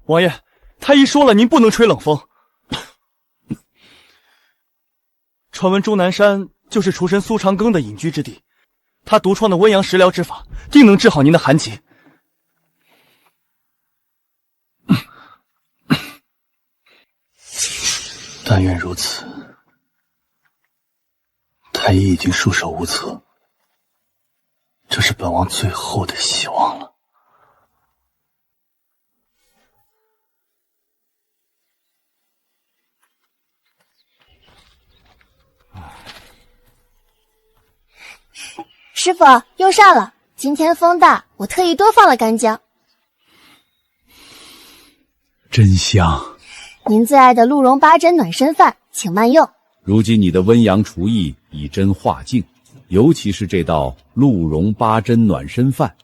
王爷，太医说了，您不能吹冷风。传闻终南山就是厨神苏长庚的隐居之地，他独创的温阳食疗之法，定能治好您的寒疾。但愿如此。太医已经束手无策，这是本王最后的希望了。师傅又上了，今天风大，我特意多放了干姜。真香！您最爱的鹿茸八珍暖身饭，请慢用。如今你的温阳厨艺以真化境，尤其是这道鹿茸八珍暖身饭，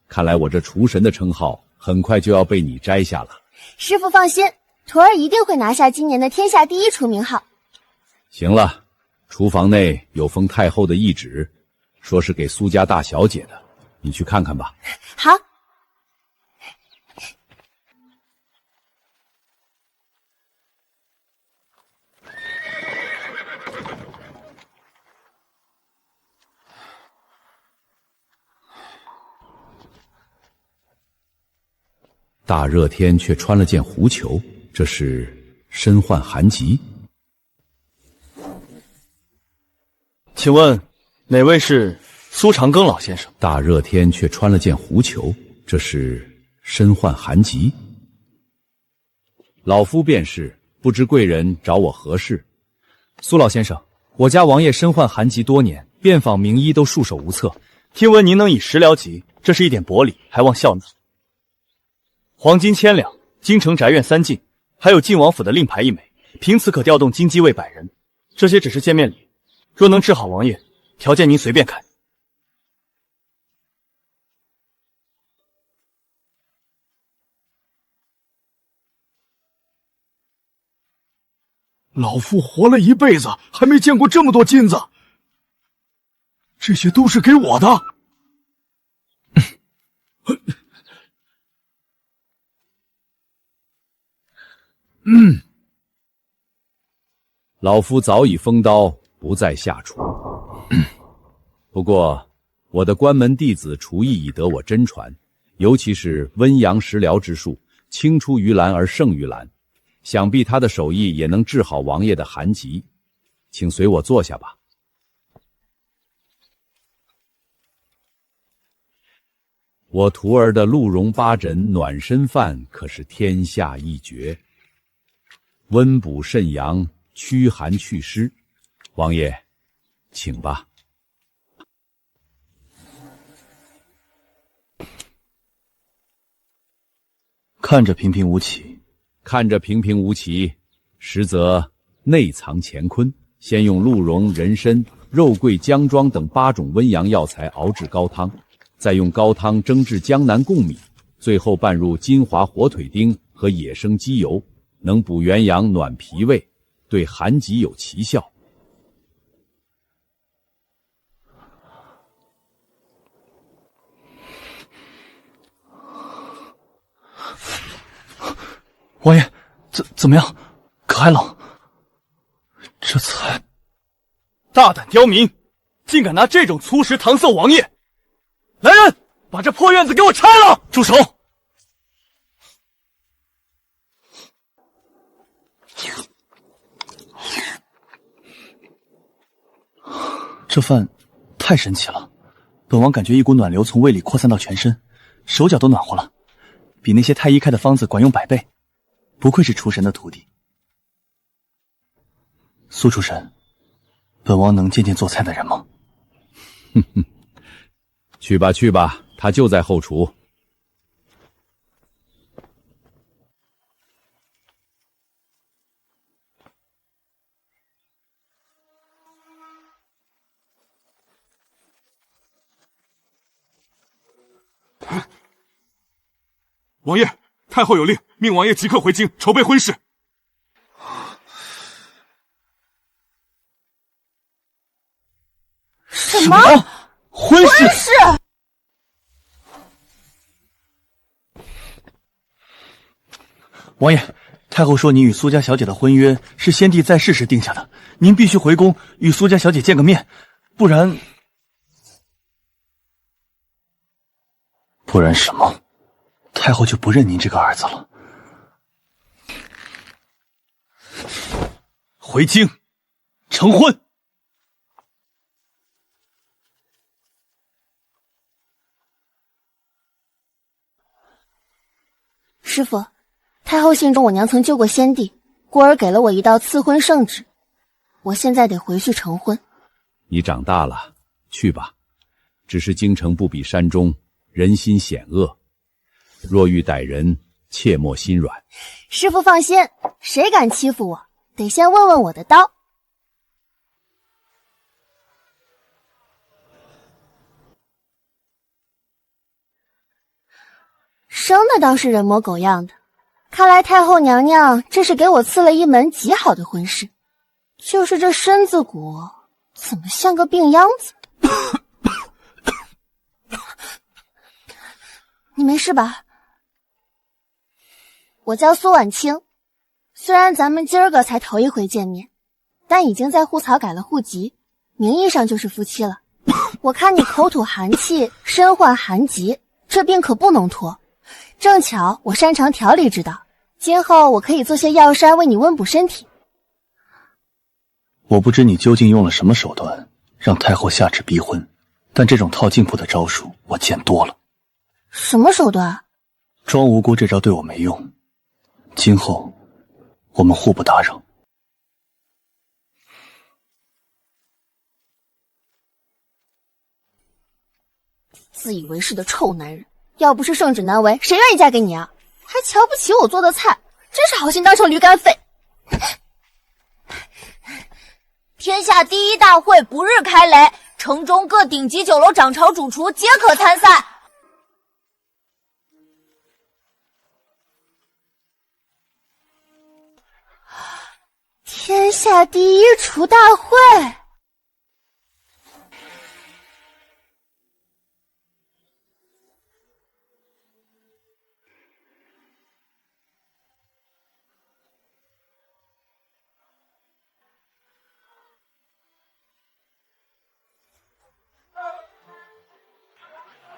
看来我这厨神的称号很快就要被你摘下了。师傅放心，徒儿一定会拿下今年的天下第一厨名号。行了，厨房内有封太后的懿旨，说是给苏家大小姐的，你去看看吧。好。大热天却穿了件狐裘，这是身患寒疾。请问哪位是苏长庚老先生？大热天却穿了件狐裘，这是身患寒疾。老夫便是，不知贵人找我何事？苏老先生，我家王爷身患寒疾多年，遍访名医都束手无策。听闻您能以食疗疾，这是一点薄礼，还望笑纳。黄金1000两，京城宅院3进，还有晋王府的令牌1枚，凭此可调动金鸡卫100人。这些只是见面礼，若能治好王爷，条件您随便开。老夫活了一辈子，还没见过这么多金子，这些都是给我的。老夫早已封刀，不再下厨。不过，我的关门弟子厨艺已得我真传，尤其是温阳食疗之术，青出于蓝而胜于蓝。想必他的手艺也能治好王爷的寒疾，请随我坐下吧。我徒儿的鹿茸八珍暖身饭可是天下一绝，温补肾阳，驱寒祛湿。王爷，请吧。看着平平无奇，看着平平无奇，实则内藏乾坤。先用鹿茸、人参、肉桂、姜庄等8种温阳药材熬制高汤，再用高汤蒸制江南贡米，最后拌入金华火腿丁和野生鸡油，能补元阳、暖脾胃，对寒疾有奇效。王爷，怎么样？可还冷？这才大胆刁民，竟敢拿这种粗食搪塞王爷！来人，把这破院子给我拆了！住手！这饭太神奇了，本王感觉一股暖流从胃里扩散到全身，手脚都暖和了，比那些太医开的方子管用100倍。不愧是厨神的徒弟。苏厨神，本王能见见做菜的人吗？哼哼，去吧去吧，他就在后厨。王爷，太后有令，命王爷即刻回京筹备婚事。什么？婚事？王爷，太后说你与苏家小姐的婚约是先帝在世时定下的，您必须回宫与苏家小姐见个面，不然什么？太后就不认您这个儿子了。回京，成婚。师傅，太后信中我娘曾救过先帝，故而给了我一道赐婚圣旨，我现在得回去成婚。你长大了，去吧。只是京城不比山中，人心险恶，若欲逮人，切莫心软。师傅放心，谁敢欺负我，得先问问我的刀。生的倒是人模狗样的，看来太后娘娘这是给我赐了一门极好的婚事，就是这身子骨怎么像个病秧子？你没事吧？我叫苏婉清，虽然咱们今儿个才头一回见面，但已经在户草改了户籍，名义上就是夫妻了。我看你口吐寒气，身患寒疾，这病可不能拖。正巧我擅长调理之道，今后我可以做些药膳为你温补身体。我不知你究竟用了什么手段让太后下旨逼婚，但这种套近乎的招数我见多了。什么手段？装无辜这招对我没用，今后我们互不打扰。自以为是的臭男人，要不是圣旨难违，谁愿意嫁给你啊？还瞧不起我做的菜，真是好心当成驴肝肺。天下第一大会不日开擂，城中各顶级酒楼掌勺主厨皆可参赛。天下第一厨大会，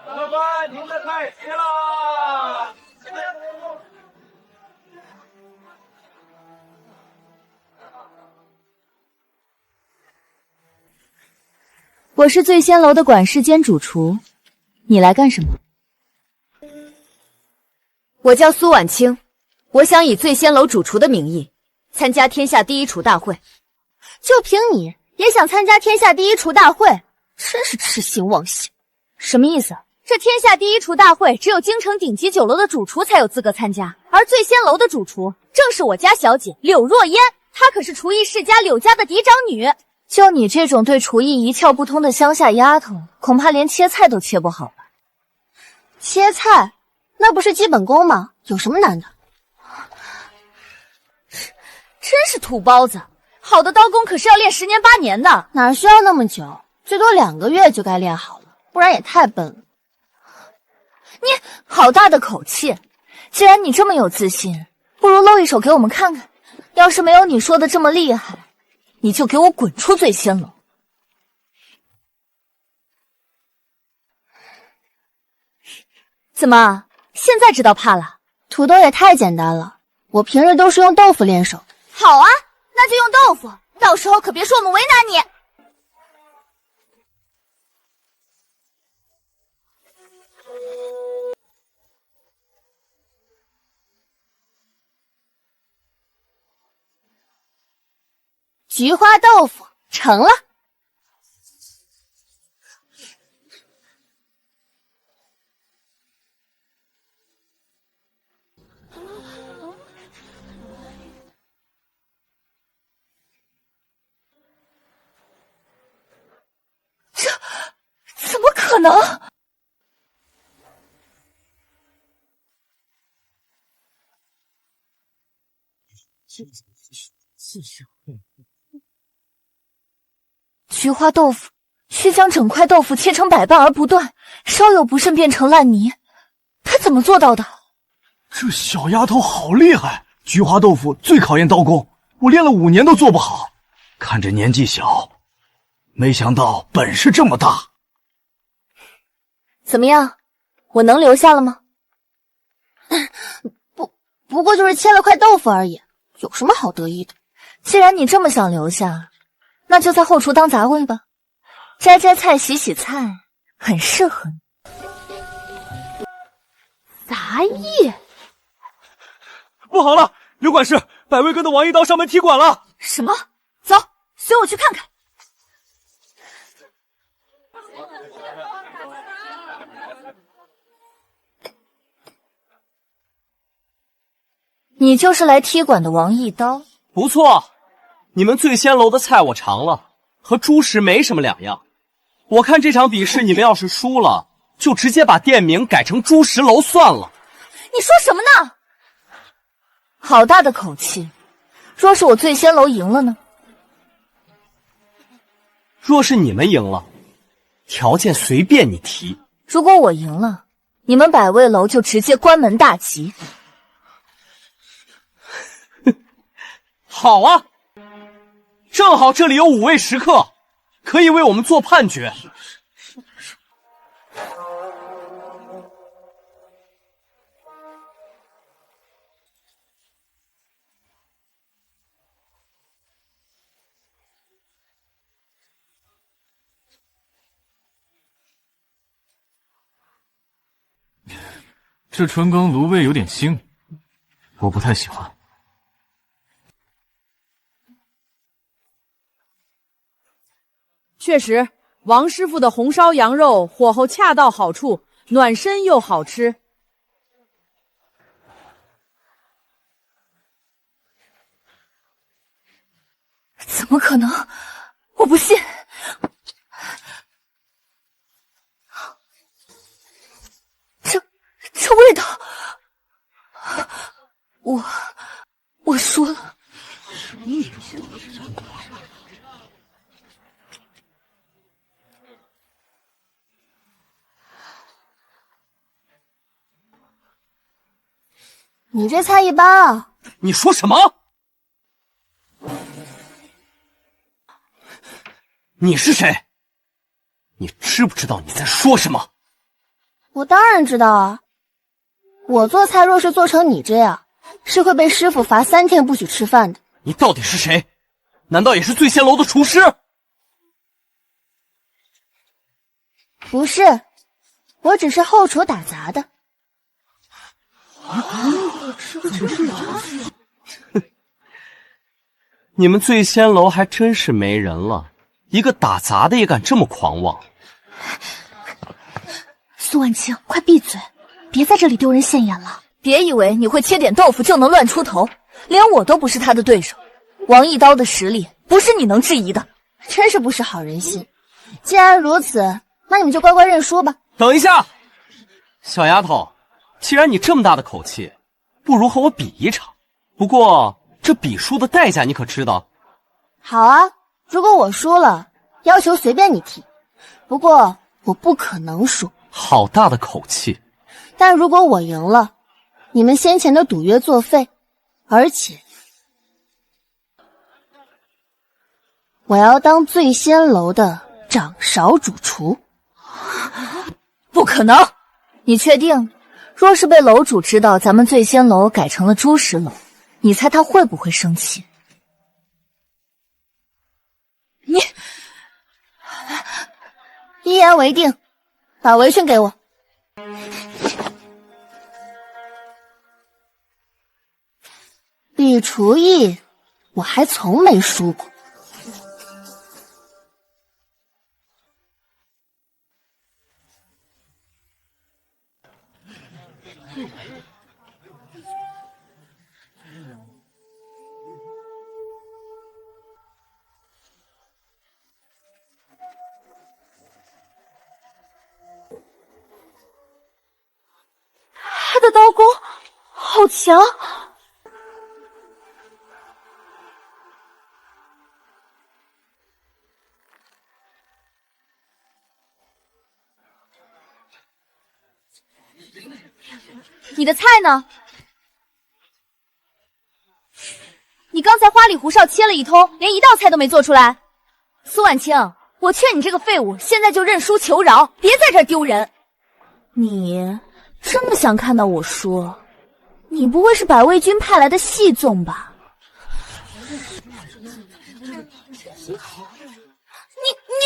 老板，您的菜齐了。我是醉仙楼的管事兼主厨，你来干什么？我叫苏婉清，我想以醉仙楼主厨的名义参加天下第一厨大会。就凭你也想参加天下第一厨大会，真是痴心妄想。什么意思？这天下第一厨大会只有京城顶级酒楼的主厨才有资格参加，而醉仙楼的主厨正是我家小姐柳若烟，她可是厨艺世家柳家的嫡长女。就你这种对厨艺一窍不通的乡下丫头，恐怕连切菜都切不好吧？切菜那不是基本功吗？有什么难的？真是土包子，好的刀工可是要练10年8年的，哪需要那么久？最多2个月就该练好了，不然也太笨了。你好大的口气！既然你这么有自信，不如露一手给我们看看。要是没有你说的这么厉害，你就给我滚出醉仙楼！怎么，现在知道怕了？土豆也太简单了，我平日都是用豆腐练手。好啊，那就用豆腐，到时候可别说我们为难你。菊花豆腐成了。这怎么可能？菊花豆腐需将整块豆腐切成100瓣而不断，稍有不慎变成烂泥。他怎么做到的？这小丫头好厉害，菊花豆腐最考验刀工，我练了5年都做不好。看着年纪小，没想到本事这么大。怎么样，我能留下了吗？不过就是切了块豆腐而已，有什么好得意的？既然你这么想留下，那就在后厨当杂位吧，摘摘菜、洗洗菜，很适合你。杂役？不好了，刘管事，百味阁的王一刀上门踢馆了。什么？走，随我去看看。你就是来踢馆的王一刀？不错，你们醉仙楼的菜我尝了，和猪食没什么两样。我看这场比试你们要是输了，就直接把店名改成猪食楼算了。你说什么呢？好大的口气！若是我醉仙楼赢了呢？若是你们赢了，条件随便你提。如果我赢了，你们百味楼就直接关门大吉。好啊，正好这里有5位食客，可以为我们做判决。这春耕芦味有点腥，我不太喜欢。确实，王师傅的红烧羊肉火候恰到好处，暖身又好吃。怎么可能？我不信！这味道，我输了。你这菜一般啊。你说什么？你是谁？你知不知道你在说什么？我当然知道啊。我做菜若是做成你这样，是会被师傅罚3天不许吃饭的。你到底是谁？难道也是醉仙楼的厨师？不是，我只是后厨打杂的。你们醉仙楼还真是没人了，一个打杂的也敢这么狂妄。苏婉清，快闭嘴，别在这里丢人现眼了。别以为你会切点豆腐就能乱出头，连我都不是他的对手。王一刀的实力不是你能质疑的。真是不识好人心。既然如此，那你们就乖乖认输吧。等一下，小丫头，既然你这么大的口气，不如和我比一场。不过这比输的代价你可知道？好啊，如果我输了，要求随便你提。不过我不可能输。好大的口气！但如果我赢了，你们先前的赌约作废，而且我要当醉仙楼的掌勺主厨。不可能！你确定？若是被楼主知道咱们醉仙楼改成了猪食楼，你猜他会不会生气？你一言为定，把围裙给我。比厨艺，我还从没输过。他的刀工好强！你的菜呢？刚才花里胡哨切了一通，连一道菜都没做出来。苏婉清，我劝你这个废物现在就认输求饶，别在这儿丢人。你这么想看到我输？你不会是百味君派来的细纵吧？你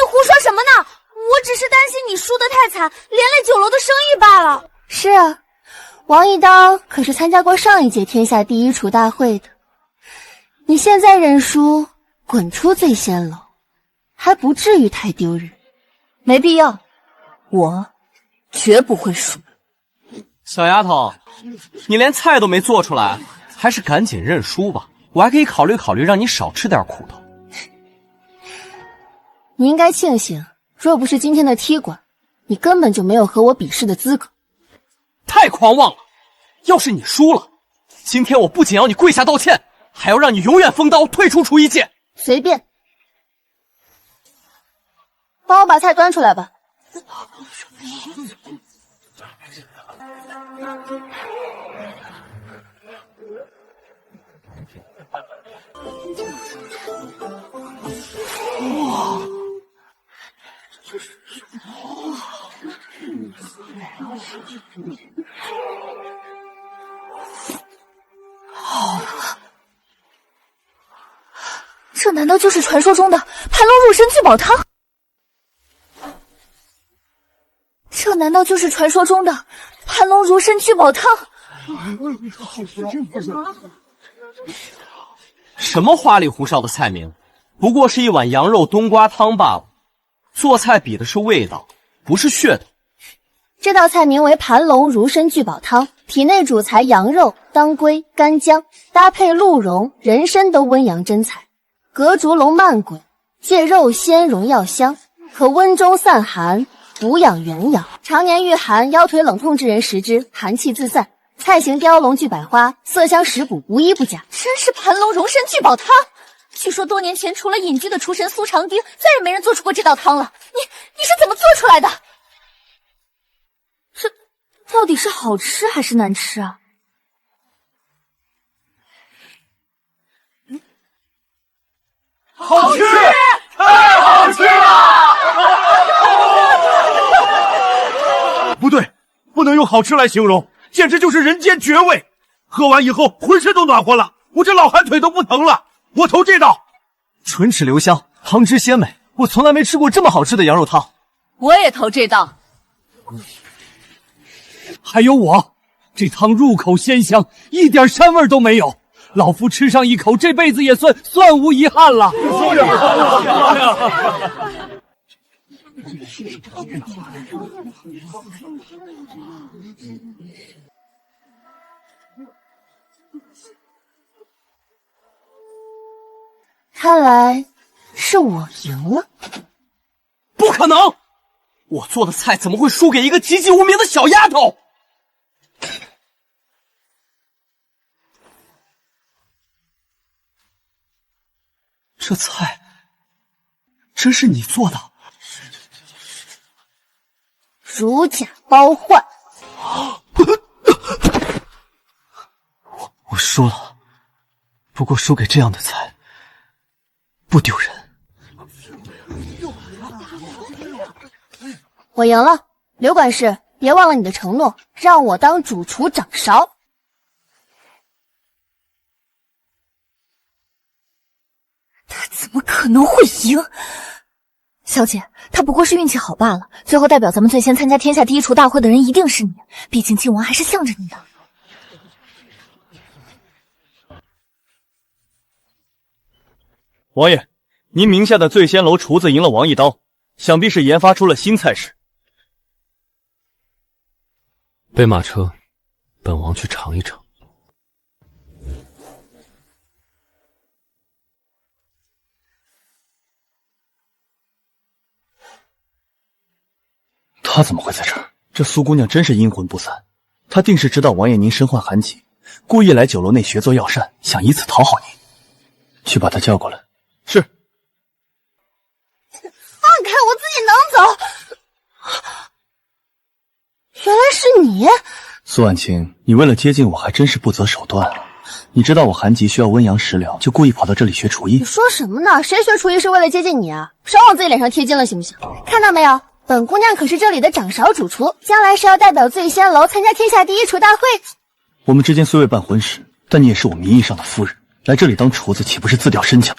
胡说什么呢？我只是担心你输得太惨，连累酒楼的生意罢了。是啊，王一刀可是参加过上一届天下第一厨大会的。你现在认输，滚出醉仙楼，还不至于太丢人。没必要，我绝不会输。小丫头，你连菜都没做出来，还是赶紧认输吧。我还可以考虑考虑，让你少吃点苦头。你应该庆幸，若不是今天的踢馆，你根本就没有和我比试的资格。太狂妄了！要是你输了，今天我不仅要你跪下道歉，还要让你永远封刀，退出厨艺界。随便，帮我把菜端出来吧。这难道就是传说中的盘龙入参聚宝汤？这难道就是传说中的盘龙入参聚宝汤？什么花里胡哨的菜名，不过是一碗羊肉冬瓜汤罢了。做菜比的是味道，不是噱头。这道菜名为盘龙如参聚宝汤，体内主材羊肉、当归、干姜，搭配鹿茸、人参都温阳真材，隔竹龙慢滚，借肉鲜荣耀香，可温中散寒，补养元阳。常年遇寒、腰腿冷痛之人食之，寒气自散。菜形雕龙聚百花，色香食补，无一不佳。真是盘龙荣参聚宝汤！据说多年前除了隐居的厨神苏长丁，再也没人做出过这道汤了。你是怎么做出来的？这到底是好吃还是难吃啊？好吃，太好吃了！不对，不能用好吃来形容，简直就是人间绝味。喝完以后浑身都暖和了，我这老寒腿都不疼了。我投这道，唇齿留香，汤汁鲜美，我从来没吃过这么好吃的羊肉汤。我也投这道。还有我，这汤入口鲜香，一点膻味都没有。老夫吃上一口，这辈子也算无遗憾了。看来是我赢了。不可能！我做的菜怎么会输给一个籍籍无名的小丫头？这菜真是你做的？如假包换。我输了，不过输给这样的菜不丢人。我赢了，刘管事，别忘了你的承诺，让我当主厨掌勺。他怎么可能会赢？小姐，他不过是运气好罢了。最后代表咱们最先参加天下第一厨大会的人一定是你，毕竟靖王还是向着你的。王爷，您名下的醉仙楼厨子赢了王一刀，想必是研发出了新菜式。备马车，本王去尝一尝。她怎么会在这儿？这苏姑娘真是阴魂不散，她定是知道王爷您身患寒疾，故意来酒楼内学做药膳，想以此讨好您。去把她叫过来。是。放开我，自己能走。原来是你，苏婉清，你为了接近我还真是不择手段啊。你知道我韩吉需要温阳食疗，就故意跑到这里学厨艺。你说什么呢？谁学厨艺是为了接近你啊？少往自己脸上贴金了，行不行？看到没有，本姑娘可是这里的掌勺主厨，将来是要代表醉仙楼参加天下第一厨大会。我们之间虽未办婚事，但你也是我名义上的夫人，来这里当厨子岂不是自掉身价？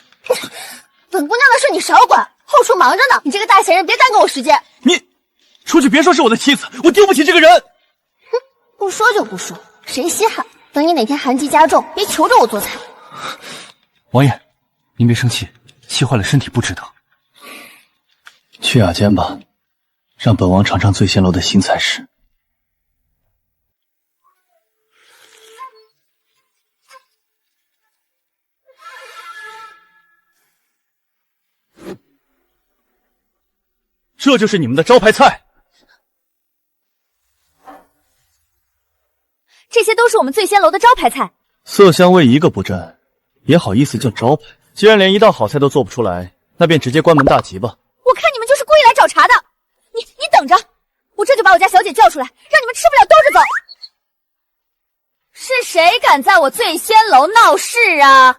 本姑娘的事你少管，后厨忙着呢，你这个大闲人别耽搁我时间。你出去别说是我的妻子，我丢不起这个人。哼，不说就不说，谁稀罕？等你哪天寒疾加重，别求着我做菜。王爷，您别生气，气坏了身体不值得。去雅间吧，让本王尝尝醉仙楼的新菜式。这就是你们的招牌菜。这些都是我们醉仙楼的招牌菜，色香味一个不沾，也好意思叫招牌？既然连一道好菜都做不出来，那便直接关门大吉吧。我看你们就是故意来找茬的。你等着，我这就把我家小姐叫出来，让你们吃不了兜着走。是谁敢在我醉仙楼闹事啊？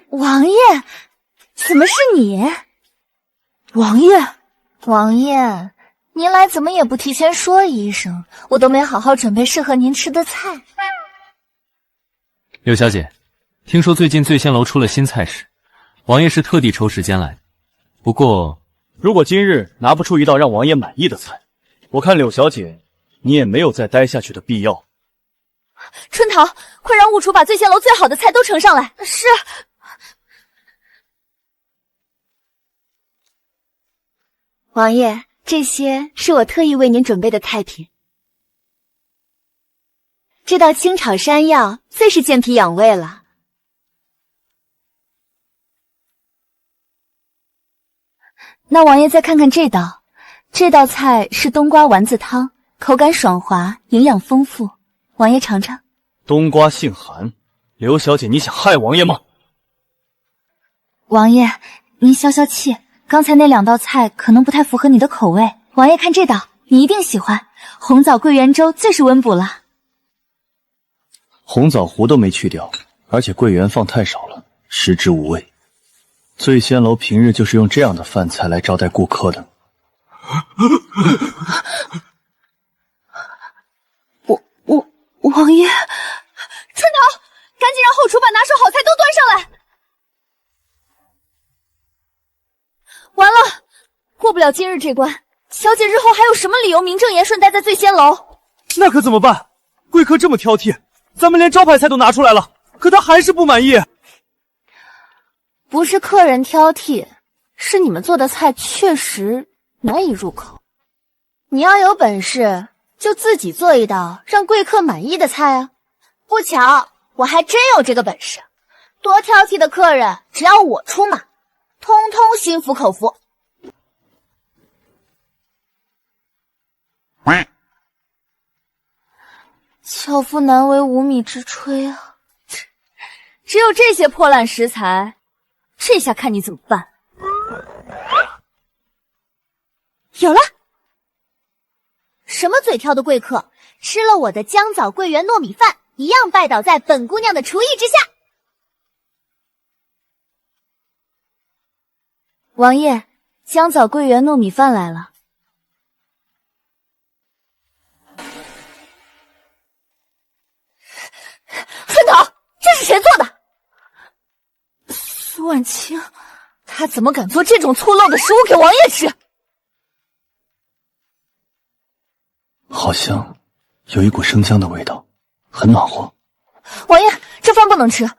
王爷，怎么是你？王爷，您来怎么也不提前说一声，我都没好好准备适合您吃的菜。柳小姐，听说最近醉仙楼出了新菜式，王爷是特地抽时间来的。不过，如果今日拿不出一道让王爷满意的菜，我看柳小姐你也没有再待下去的必要。春桃，快让务厨把醉仙楼最好的菜都呈上来。是。王爷，这些是我特意为您准备的菜品。这道清炒山药最是健脾养胃了。那王爷再看看这道菜是冬瓜丸子汤，口感爽滑，营养丰富。王爷尝尝。冬瓜性寒，刘小姐你想害王爷吗？王爷，您消消气。刚才那2道菜可能不太符合你的口味，王爷看这道，你一定喜欢。红枣桂圆粥最是温补了。红枣核都没去掉，而且桂圆放太少了，食之无味。醉仙楼平日就是用这样的饭菜来招待顾客的。王爷，春桃，赶紧让后厨把拿手好菜都端上来。完了，过不了今日这关，小姐日后还有什么理由名正言顺待在醉仙楼？那可怎么办？贵客这么挑剔，咱们连招牌菜都拿出来了，可他还是不满意。不是客人挑剔，是你们做的菜确实难以入口。你要有本事，就自己做一道让贵客满意的菜啊！不巧，我还真有这个本事。多挑剔的客人，只要我出马，通通心服口服。巧妇难为无米之炊啊！只有这些破烂食材，这下看你怎么办。有了！什么嘴挑的贵客，吃了我的姜枣桂圆糯米饭，一样拜倒在本姑娘的厨艺之下。王爷，姜枣桂圆糯米饭来了。春桃，这是谁做的？苏婉清，他怎么敢做这种粗陋的食物给王爷吃？好像有一股生姜的味道，很暖和。王爷，这饭不能吃。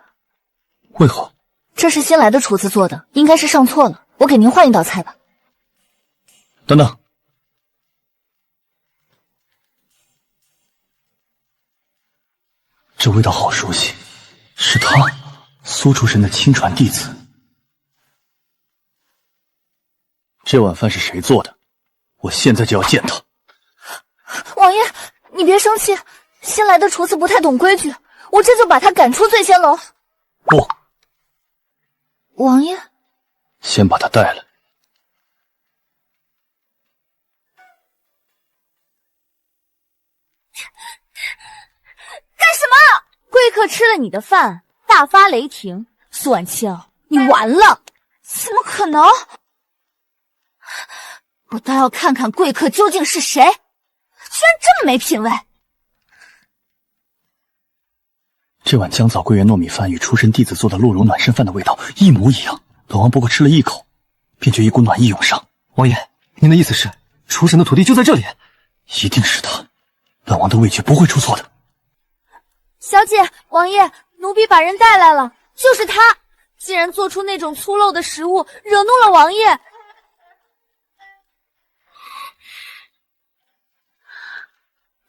为何？这是新来的厨子做的，应该是上错了。我给您换一道菜吧。等等，这味道好熟悉，是他，苏厨神的亲传弟子。这碗饭是谁做的？我现在就要见他。王爷，你别生气，新来的厨子不太懂规矩，我这就把他赶出醉仙楼。不，王爷，先把他带来。干什么？客吃了你的饭，大发雷霆。苏婉清，你完了！怎么可能？我倒要看看贵客究竟是谁，居然这么没品位！这碗姜枣桂圆糯米饭与厨神弟子做的鹿茸暖身饭的味道一模一样，本王不过吃了一口，便觉一股暖意涌上。王爷，您的意思是，厨神的徒弟就在这里？一定是他，本王的味觉不会出错的。小姐，王爷，奴婢把人带来了，就是他。竟然做出那种粗陋的食物，惹怒了王爷。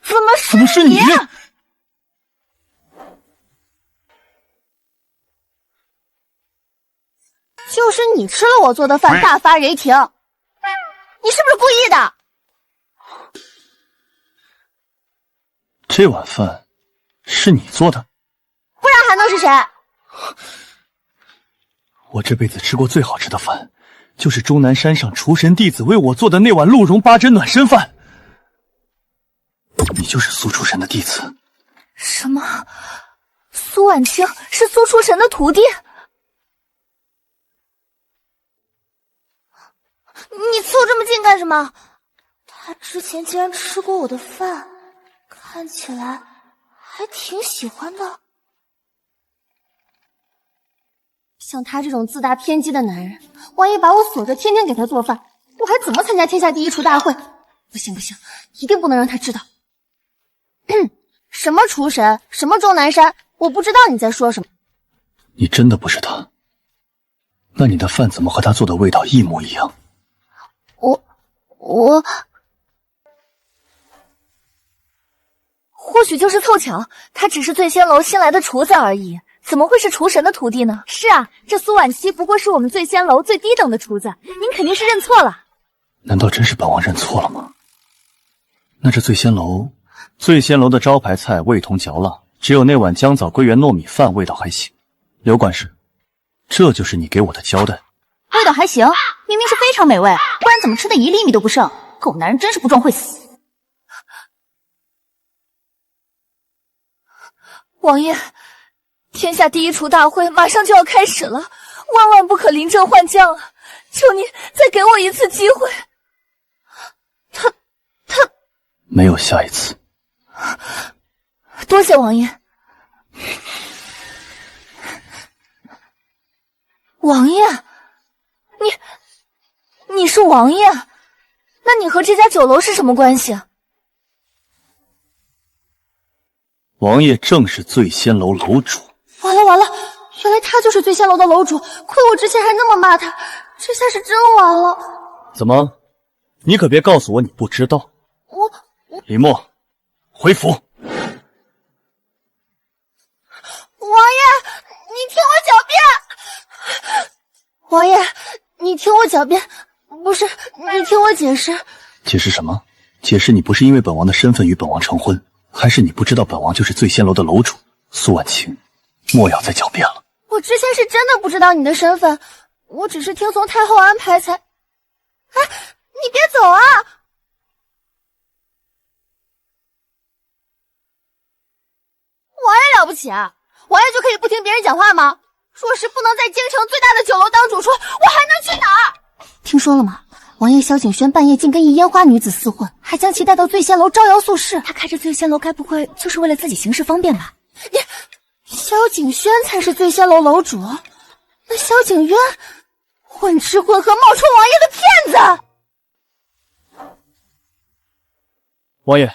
怎么是你？就是你吃了我做的饭，大发雷霆，你是不是故意的？这碗饭是你做的？不然还能是谁？我这辈子吃过最好吃的饭，就是终南山上厨神弟子为我做的那碗鹿茸八珍暖身饭。你就是苏厨神的弟子？什么？苏婉清是苏厨神的徒弟？你凑这么近干什么？他之前竟然吃过我的饭，看起来还挺喜欢的。像他这种自大偏激的男人，万一把我锁着，天天给他做饭，我还怎么参加天下第一厨大会？不行不行，一定不能让他知道。什么厨神，什么终南山，我不知道你在说什么。你真的不是他？那你的饭怎么和他做的味道一模一样？我或许就是凑巧，他只是醉仙楼新来的厨子而已，怎么会是厨神的徒弟呢？是啊，这苏婉琪不过是我们醉仙楼最低等的厨子，您肯定是认错了。难道真是本王认错了吗？那这醉仙楼的招牌菜味同嚼蜡，只有那碗姜枣桂圆糯米饭味道还行。刘管事，这就是你给我的交代。味道还行，明明是非常美味，不然怎么吃的1厘米都不剩？狗男人真是不壮会死。王爷，天下第一厨大会马上就要开始了，万万不可临阵换将啊！求您再给我一次机会。他没有下一次。多谢王爷。王爷，你是王爷？那你和这家酒楼是什么关系啊？王爷正是醉仙楼楼主。完了，原来他就是醉仙楼的楼主，亏我之前还那么骂他，这下是真完了。怎么？你可别告诉我你不知道。李默，回府。王爷，你听我狡辩！王爷，你听我狡辩，不是，你听我解释。解释什么？解释你不是因为本王的身份与本王成婚，还是你不知道本王就是醉仙楼的楼主苏婉清？莫要再狡辩了。我之前是真的不知道你的身份，我只是听从太后安排才……哎，你别走啊！王爷了不起啊？王爷就可以不听别人讲话吗？若是不能在京城最大的酒楼当主厨，我还能去哪儿？听说了吗？王爷萧景轩半夜竟跟一烟花女子厮混，还将其带到醉仙楼招摇宿市。他开着醉仙楼，该不会就是为了自己行事方便吧？萧景轩才是醉仙楼楼主，那萧景渊混吃混喝冒充王爷的骗子。王爷，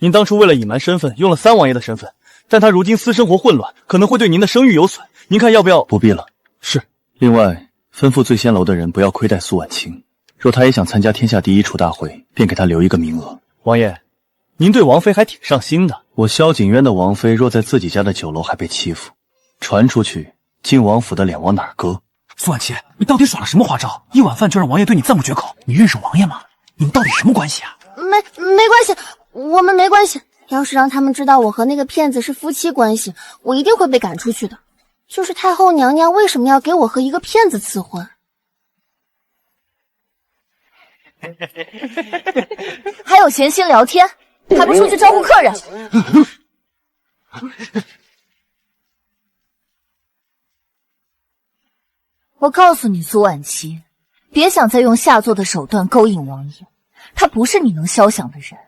您当初为了隐瞒身份，用了三王爷的身份，但他如今私生活混乱，可能会对您的声誉有损，您看要不要？不必了。是。另外，吩咐醉仙楼的人不要亏待苏婉清，若他也想参加天下第一厨大会，便给他留一个名额。王爷，您对王妃还挺上心的。我萧景渊的王妃若在自己家的酒楼还被欺负，传出去，晋王府的脸往哪儿搁？苏婉琪，你到底耍了什么花招？一碗饭就让王爷对你赞不绝口？你认识王爷吗？你们到底什么关系啊？没关系，我们没关系。要是让他们知道我和那个骗子是夫妻关系，我一定会被赶出去的。就是太后娘娘为什么要给我和一个骗子赐婚？还有闲心聊天，还不出去招呼客人？我告诉你，苏婉琪，别想再用下作的手段勾引王爷，他不是你能肖想的人，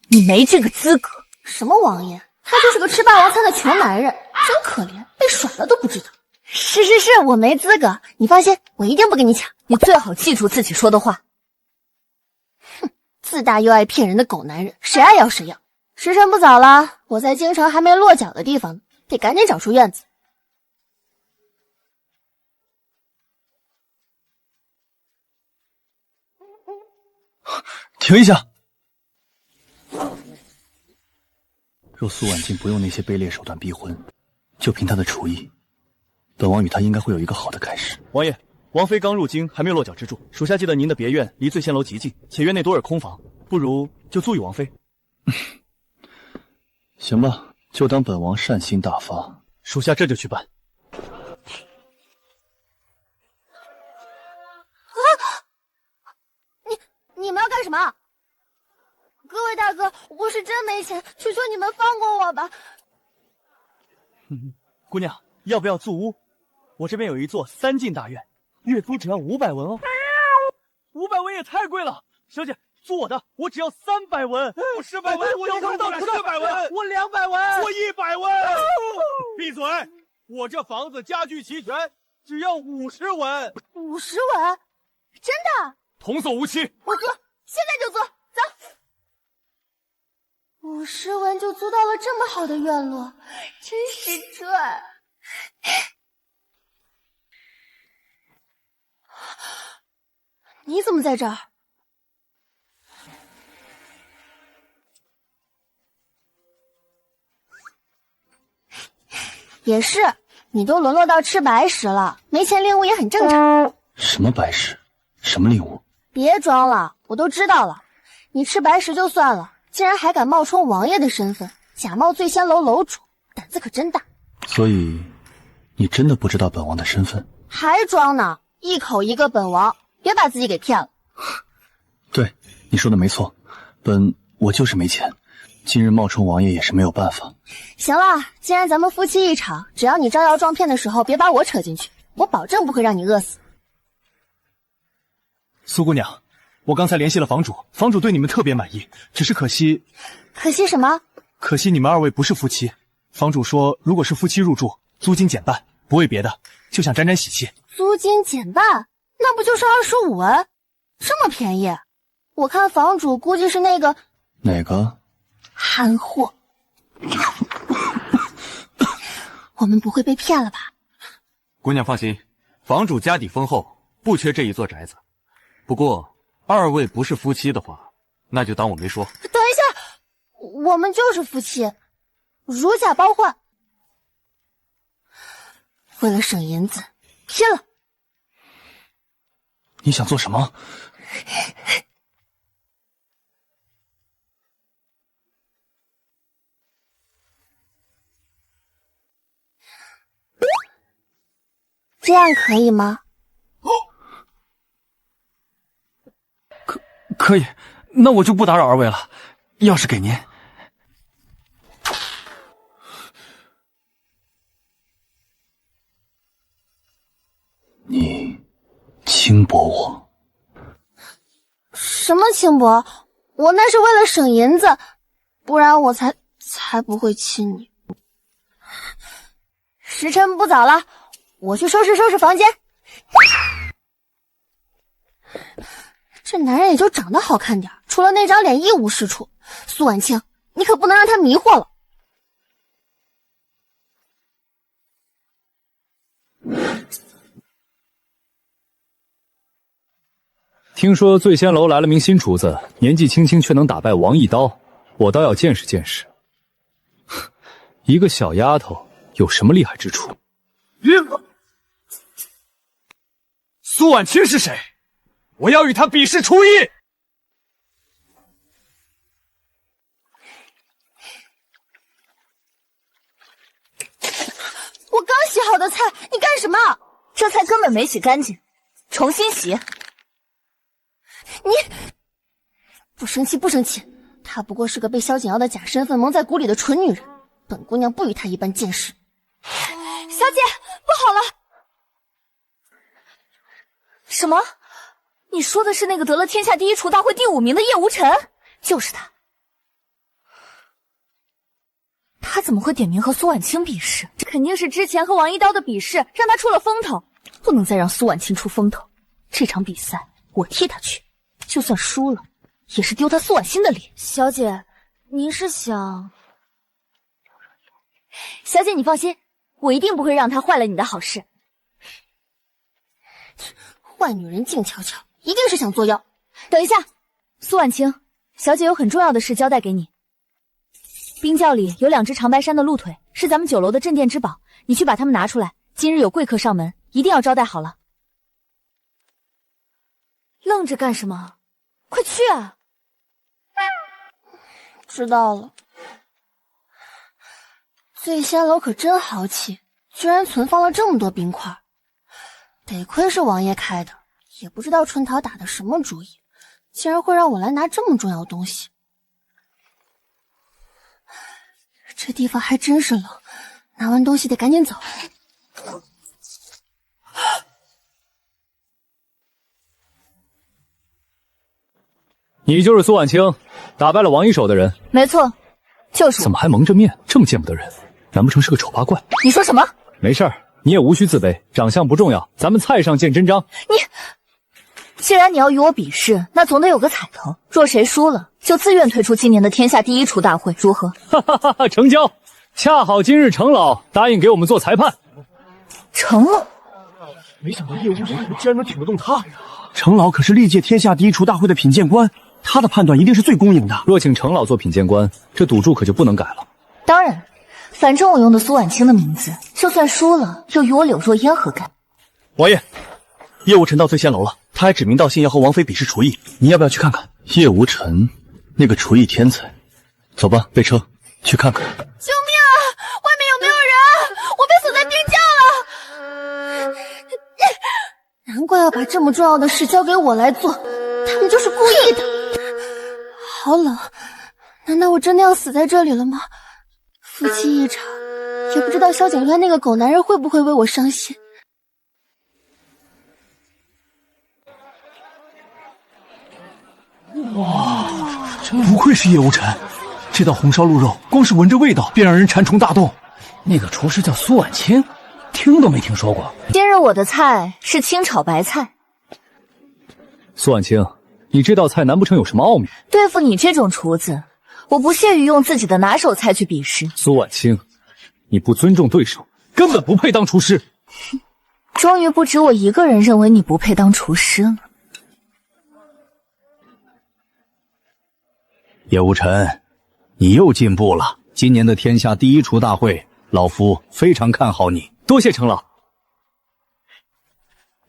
你没这个资格。什么王爷？他就是个吃霸王餐的穷男人，真可怜，被甩了都不知道。是，我没资格，你放心，我一定不跟你抢。你最好记住自己说的话。哼，自大又爱骗人的狗男人，谁爱要谁要。时辰不早了，我在京城还没落脚的地方呢，得赶紧找出院子。停一下！若苏婉静不用那些卑劣手段逼婚，就凭她的厨艺，本王与她应该会有一个好的开始。王爷，王妃刚入京，还没有落脚之处，属下记得您的别院离醉仙楼极近，且院内多尔空房，不如就租与王妃。行吧，就当本王善心大发，属下这就去办。你们要干什么？各位大哥，我是真没钱，求求你们放过我吧。姑娘，要不要租屋？我这边有一座3进大院，月租只要500文哦。500文也太贵了，小姐，租我的，我只要300文。50文，我要到400文，我200文，我100文。闭嘴！我这房子家具齐全，只要50文。50文？真的？童叟无欺。我租，现在就租，走。50文就租到了这么好的院落，真是赚。你怎么在这儿？也是，你都沦落到吃白食了，没钱领物也很正常。什么白食？什么领物？别装了，我都知道了。你吃白食就算了，竟然还敢冒充王爷的身份，假冒醉仙楼楼主，胆子可真大。所以，你真的不知道本王的身份？还装呢？一口一个本王，别把自己给骗了。对，你说的没错，我就是没钱，今日冒充王爷也是没有办法。行了，既然咱们夫妻一场，只要你招摇撞骗的时候别把我扯进去，我保证不会让你饿死。苏姑娘，我刚才联系了房主，房主对你们特别满意，只是可惜什么？可惜你们2位不是夫妻。房主说，如果是夫妻入住，租金减半，不为别的，就想沾沾喜气。租金减半，那不就是25文？这么便宜？我看房主估计是那个哪个憨货。我们不会被骗了吧？姑娘放心，房主家底丰厚，不缺这一座宅子。不过2位不是夫妻的话，那就当我没说。等一下，我们就是夫妻，如假包换。为了省银子，拼了！你想做什么？这样可以吗？可以，那我就不打扰2位了。钥匙给您。你轻薄我？什么轻薄？我那是为了省银子，不然我才不会亲你。时辰不早了，我去收拾房间。这男人也就长得好看点，除了那张脸一无是处。苏婉清，你可不能让他迷惑了。听说醉仙楼来了名新厨子，年纪轻轻却能打败王一刀，我倒要见识见识。一个小丫头有什么厉害之处？苏婉清是谁？我要与她比试厨艺。我刚洗好的菜，你干什么？这菜根本没洗干净，重新洗。你不生气，她不过是个被萧景瑶的假身份蒙在鼓里的蠢女人，本姑娘不与她一般见识。小姐，不好了！什么？你说的是那个得了天下第一厨大会第5名的叶无尘？就是他。他怎么会点名和苏婉清比试？这肯定是之前和王一刀的比试让他出了风头，不能再让苏婉清出风头。这场比赛我替他去，就算输了，也是丢他苏婉心的脸。小姐，您是想……小姐，你放心，我一定不会让他坏了你的好事。坏女人静悄悄，一定是想作妖。等一下，苏婉清，小姐有很重要的事交代给你。冰窖里有2只长白山的鹿腿，是咱们酒楼的镇店之宝，你去把它们拿出来。今日有贵客上门，一定要招待好了。愣着干什么？快去啊！知道了。醉仙楼可真豪气，居然存放了这么多冰块。得亏是王爷开的，也不知道春桃打的什么主意，竟然会让我来拿这么重要的东西。这地方还真是冷，拿完东西得赶紧走。你就是苏婉清，打败了王一手的人。没错，就是我。怎么还蒙着面？这么见不得人，难不成是个丑八怪？你说什么？没事儿，你也无需自卑，长相不重要，咱们菜上见真章。既然你要与我比试，那总得有个彩头。若谁输了，就自愿退出今年的天下第一厨大会，如何？哈哈哈哈！成交！恰好今日程老答应给我们做裁判。程老，没想到叶无尘竟然能挺得动他。程老可是历届天下第一厨大会的品鉴官，他的判断一定是最公平的。若请程老做品鉴官，这赌注可就不能改了。当然，反正我用的苏婉清的名字，就算输了，又与我柳若烟何干？王爷，叶无尘到醉仙楼了，他还指名道姓要和王妃比试厨艺，你要不要去看看？叶无尘，那个厨艺天才。走吧，备车去看看。救命啊！外面有没有人？我被锁在冰窖了。难怪要把这么重要的事交给我来做，他们就是故意的。好冷，难道我真的要死在这里了吗？夫妻一场，也不知道萧景渊那个狗男人会不会为我伤心。哇，不愧是叶无尘，这道红烧鹿肉光是闻着味道便让人馋虫大动。那个厨师叫苏婉清，听都没听说过。今日我的菜是清炒白菜。苏婉清，你这道菜难不成有什么奥秘？对付你这种厨子，我不屑于用自己的拿手菜去比试。苏婉清，你不尊重对手，根本不配当厨师。终于不止我一个人认为你不配当厨师了。叶无尘，你又进步了。今年的天下第一厨大会，老夫非常看好你。多谢程老。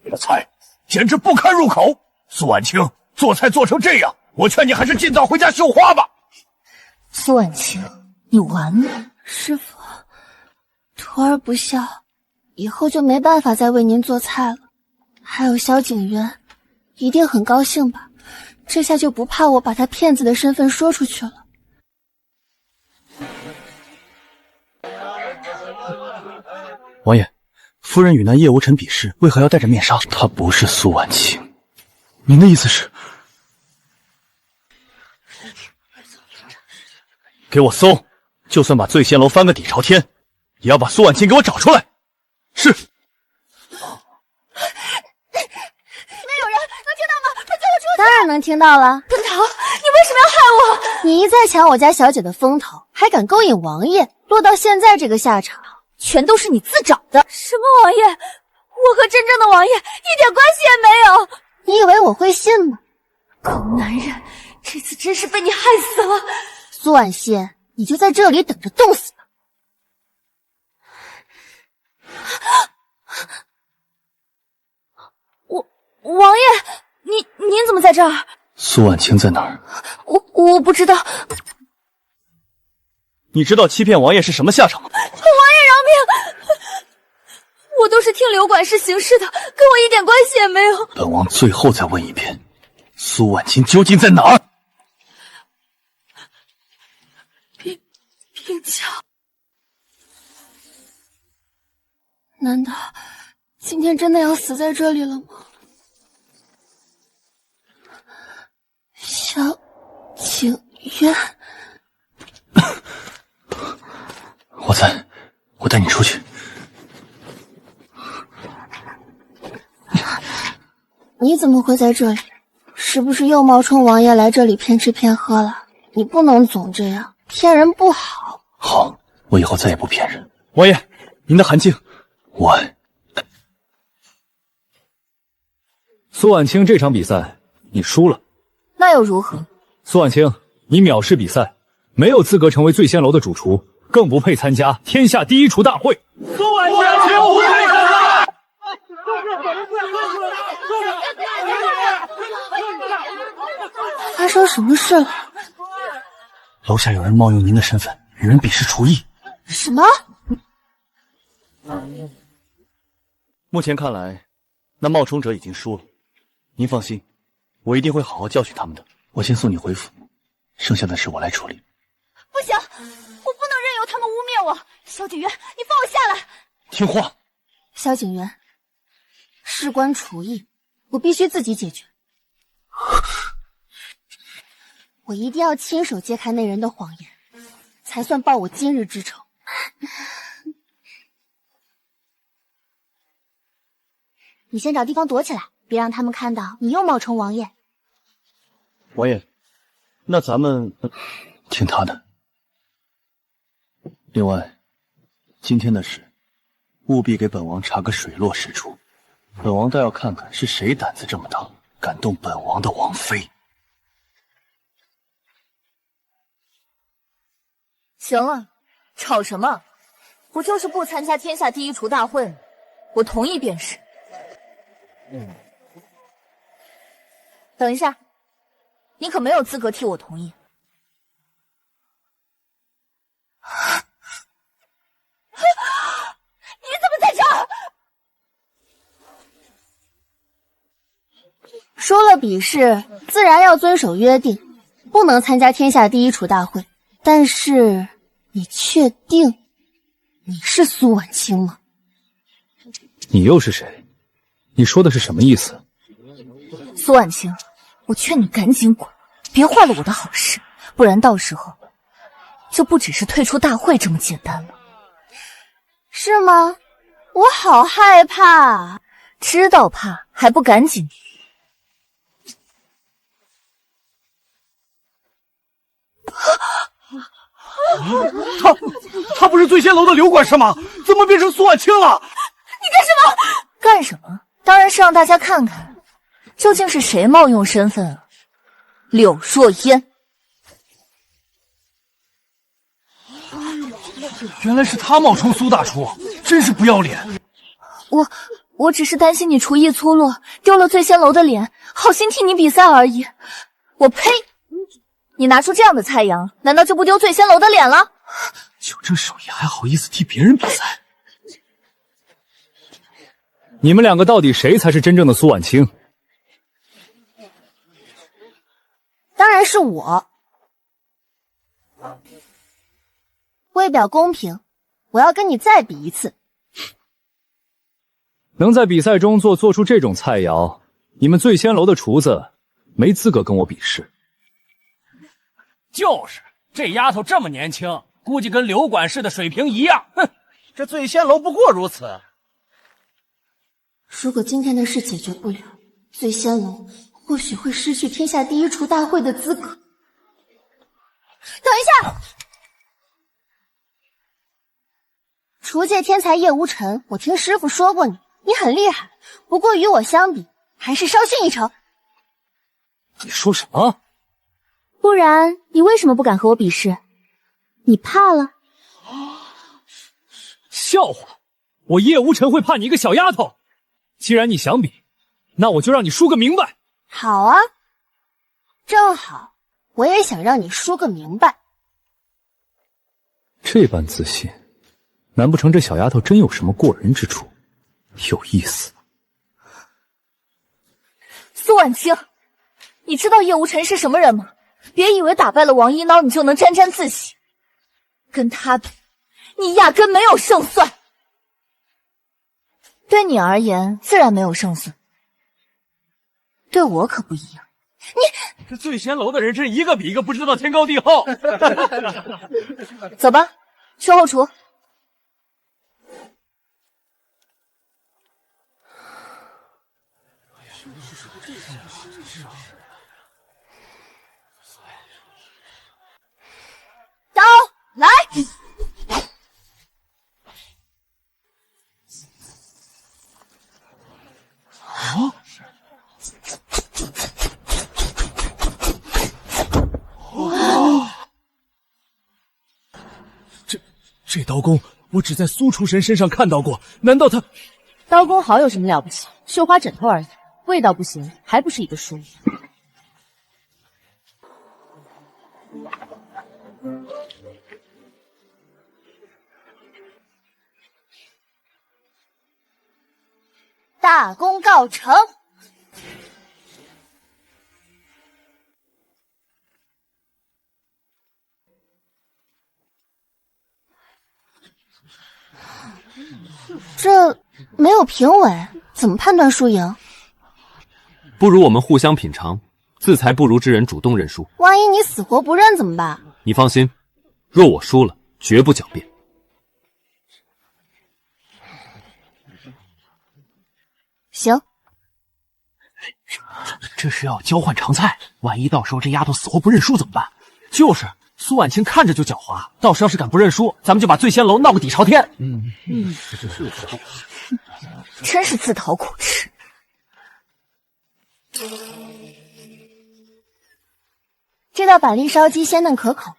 你的菜简直不堪入口。苏婉清，做菜做成这样，我劝你还是尽早回家绣花吧。苏婉清，你完了。师傅，徒儿不孝，以后就没办法再为您做菜了。还有萧景渊，一定很高兴吧？这下就不怕我把他骗子的身份说出去了。王爷，夫人与那叶无尘比试，为何要戴着面纱？她不是苏婉清。您的意思是？给我搜，就算把醉仙楼翻个底朝天，也要把苏婉清给我找出来。是。没有人能听到吗？快救我出去！当然能听到了。春桃，你为什么要害我？你一再抢我家小姐的风头，还敢勾引王爷，落到现在这个下场，全都是你自找的。什么王爷？我和真正的王爷一点关系也没有。你以为我会信吗？狗男人，这次真是被你害死了。苏婉欣，你就在这里等着冻死吧。王爷，您怎么在这儿？苏婉清在哪儿？我不知道。你知道欺骗王爷是什么下场吗？王爷饶命！我都是听刘管事行事的，跟我一点关系也没有。本王最后再问一遍，苏婉清究竟在哪儿？冰窖。难道今天真的要死在这里了吗？渊，我在，我带你出去。你怎么会在这里？是不是又冒充王爷来这里骗吃骗喝了？你不能总这样，骗人不好。好，我以后再也不骗人。王爷，您的韩静，我。苏婉清，这场比赛你输了，那又如何？苏婉清，你藐视比赛，没有资格成为醉仙楼的主厨，更不配参加天下第一厨大会。苏婉清无罪可杀！发生什么事了？楼下有人冒用您的身份与人比试厨艺。什么？目前看来，那冒充者已经输了。您放心，我一定会好好教训他们的。我先送你回府，剩下的事我来处理。不行，我不能任由他们污蔑我。萧景渊，你放我下来！听话。萧景渊，事关厨艺，我必须自己解决。我一定要亲手揭开那人的谎言，才算报我今日之仇。你先找地方躲起来，别让他们看到你又冒充王爷。王爷，那咱们听他的。另外，今天的事，务必给本王查个水落石出。本王倒要看看是谁胆子这么大，敢动本王的王妃。行了，吵什么？不就是不参加天下第一厨大会吗？我同意便是。等一下，你可没有资格替我同意。你怎么在这儿？输了比试，自然要遵守约定，不能参加天下第一厨大会。但是，你确定你是苏婉清吗？你又是谁？你说的是什么意思？苏婉清，我劝你赶紧滚，别坏了我的好事，不然到时候就不只是退出大会这么简单了。是吗？我好害怕。知道怕还不赶紧？他不是醉仙楼的刘管事吗？怎么变成苏婉清了？你干什么？干什么？当然是让大家看看，究竟是谁冒用身份啊？柳若烟。原来是他冒充苏大厨，真是不要脸！我只是担心你厨艺粗鲁，丢了醉仙楼的脸，好心替你比赛而已。我呸！你拿出这样的菜肴，难道就不丢醉仙楼的脸了？就这手艺还好意思替别人比赛？你们两个到底谁才是真正的苏婉清？当然是我。为表公平，我要跟你再比一次。能在比赛中做出这种菜肴，你们醉仙楼的厨子没资格跟我比试。就是，这丫头这么年轻，估计跟刘管事的水平一样。哼，这醉仙楼不过如此。如果今天的事解决不了，醉仙楼或许会失去天下第一厨大会的资格。等一下，厨界天才叶无尘，我听师傅说过你很厉害，不过与我相比，还是稍逊一筹。你说什么？不然你为什么不敢和我比试？你怕了？笑话！我叶无尘会怕你一个小丫头？既然你想比，那我就让你输个明白。好啊，正好，我也想让你输个明白。这般自信，难不成这小丫头真有什么过人之处？有意思。苏婉清，你知道叶无尘是什么人吗？别以为打败了王一孬你就能沾沾自喜，跟他比，你压根没有胜算。对你而言自然没有胜算，对我可不一样。这醉仙楼的人真一个比一个不知道天高地厚。走吧，去后厨。刀来！这刀工我只在苏厨神身上看到过，难道他……刀工好有什么了不起？绣花枕头而已，味道不行，还不是一个输。大功告成。这没有评委，怎么判断输赢？不如我们互相品尝，自裁不如之人主动认输。万一你死活不认怎么办？你放心，若我输了，绝不狡辩。行。这是要交换尝菜，万一到时候这丫头死活不认输怎么办？就是苏婉清看着就狡猾，到时要是敢不认输，咱们就把醉仙楼闹个底朝天。真是自讨苦吃。这道板栗烧鸡鲜嫩可口，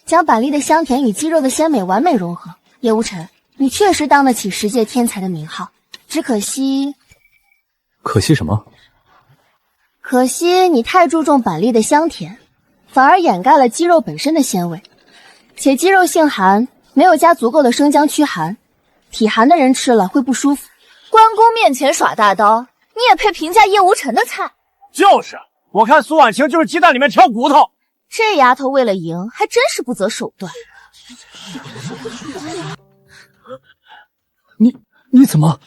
将板栗的香甜与鸡肉的鲜美完美融合。叶无尘，你确实当得起10届天才的名号，只可惜……可惜什么？可惜你太注重板栗的香甜，反而掩盖了鸡肉本身的鲜味，且鸡肉性寒，没有加足够的生姜驱寒，体寒的人吃了会不舒服。关公面前耍大刀，你也配评价叶无尘的菜？就是，我看苏婉清就是鸡蛋里面挑骨头。这丫头为了赢，还真是不择手段。你怎么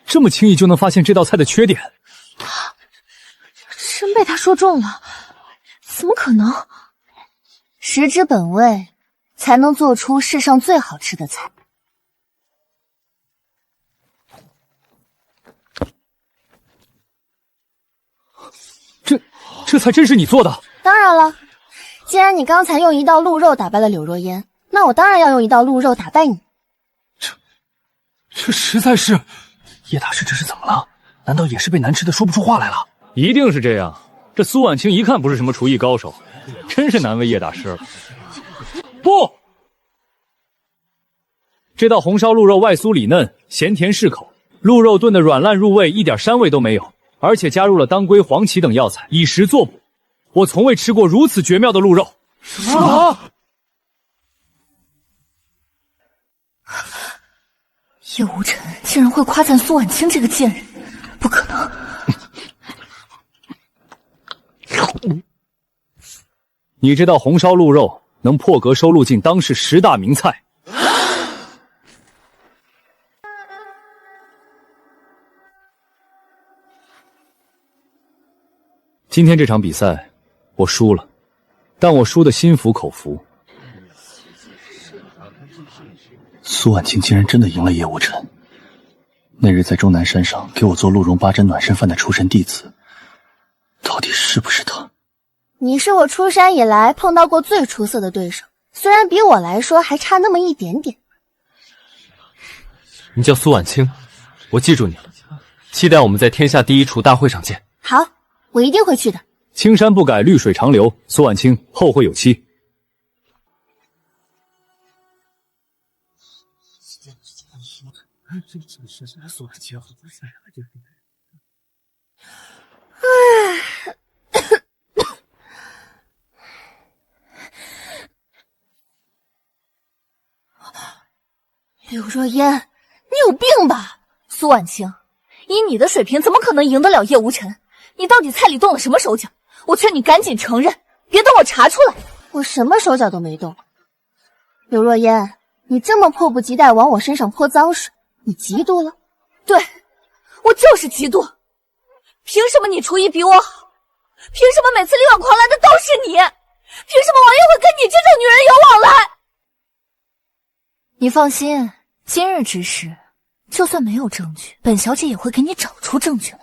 这么轻易就能发现这道菜的缺点？真被他说中了，怎么可能？食之本味，才能做出世上最好吃的菜。这菜真是你做的？当然了，既然你刚才用一道鹿肉打败了柳若烟，那我当然要用一道鹿肉打败你。这实在是……叶大师这是怎么了？难道也是被难吃的说不出话来了？一定是这样。这苏婉清一看不是什么厨艺高手，真是难为叶大师了。不，这道红烧鹿肉外酥里嫩，咸甜适口，鹿肉炖得软烂入味，一点膻味都没有，而且加入了当归、黄芪等药材，以食作补。我从未吃过如此绝妙的鹿肉。什么？叶无尘竟然会夸赞苏婉清这个贱人，不可能！你这道红烧鹿肉能破格收录进当世10大名菜。今天这场比赛我输了，但我输得心服口服。苏婉清竟然真的赢了叶无尘。那日在终南山上给我做鹿茸八珍暖身饭的出神弟子，到底是不是他？你是我出山以来碰到过最出色的对手，虽然比我来说还差那么一点点。你叫苏婉清，我记住你了，期待我们在天下第一厨大会上见。好，我一定会去的。青山不改，绿水长流。苏婉清后会有期。柳若烟，你有病吧？苏婉清，以你的水平，怎么可能赢得了叶无尘？你到底菜里动了什么手脚？我劝你赶紧承认，别等我查出来。我什么手脚都没动。柳若烟，你这么迫不及待往我身上泼脏水，你嫉妒了？对，我就是嫉妒。凭什么你厨艺比我好？凭什么每次力挽狂澜的都是你？凭什么王爷会跟你这种女人有往来？你放心，今日之事，就算没有证据，本小姐也会给你找出证据来。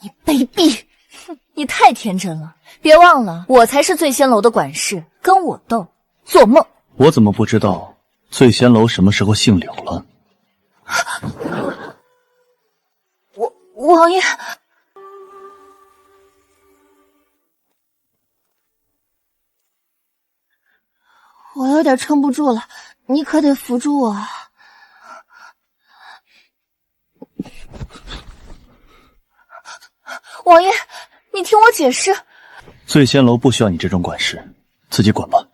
你卑鄙！哼，你太天真了。别忘了，我才是醉仙楼的管事，跟我斗，做梦！我怎么不知道醉仙楼什么时候姓柳了？王爷，我有点撑不住了，你可得扶住我啊！王爷，你听我解释。醉仙楼不需要你这种管事，自己管吧。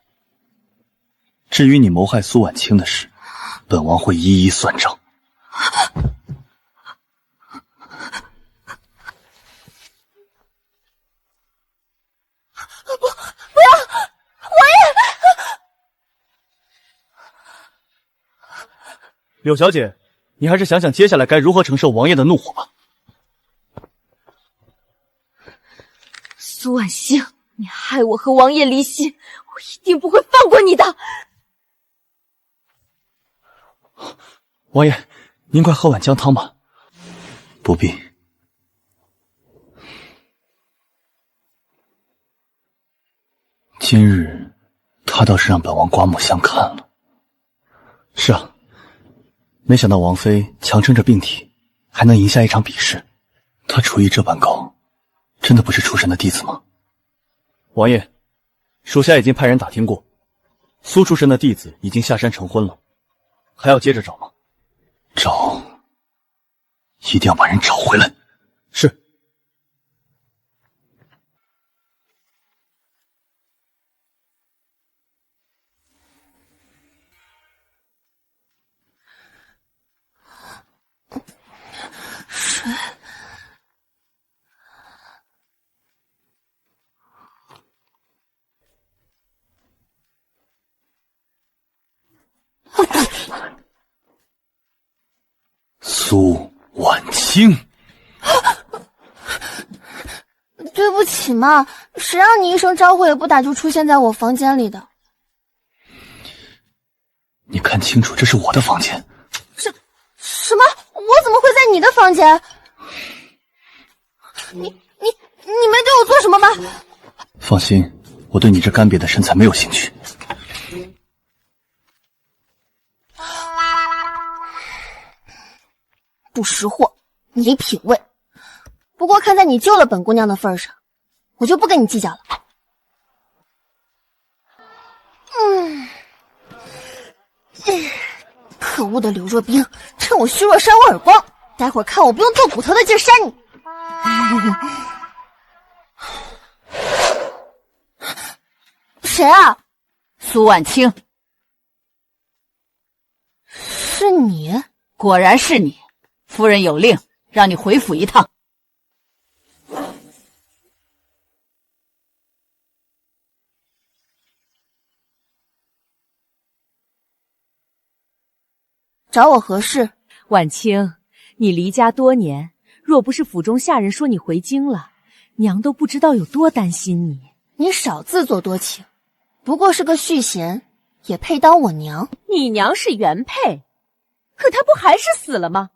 至于你谋害苏婉清的事，本王会一一算账。不要，王爷！柳小姐，你还是想想接下来该如何承受王爷的怒火吧。苏婉清，你害我和王爷离心，我一定不会放过你的。王爷，您快喝碗姜汤吧。不必。今日他倒是让本王刮目相看了。是啊，没想到王妃强撑着病体，还能赢下一场比试。她厨艺这般高，真的不是出神的弟子吗？王爷，属下已经派人打听过，苏厨神的弟子已经下山成婚了，还要接着找吗？找，一定要把人找回来。是。水。苏婉清，对不起嘛，谁让你一声招呼也不打就出现在我房间里的？你看清楚，这是我的房间。什么？我怎么会在你的房间？你没对我做什么吧？放心，我对你这干瘪的身材没有兴趣。不识货，没品位。不过看在你救了本姑娘的份上，我就不跟你计较了。可恶的柳若冰，趁我虚弱扇我耳光，待会儿看我不用做骨头的劲扇你。谁啊？苏婉清，是你？果然是你。夫人有令，让你回府一趟。找我何事？婉清，你离家多年，若不是府中下人说你回京了，娘都不知道有多担心你。你少自作多情，不过是个续弦，也配当我娘？你娘是原配，可她不还是死了吗？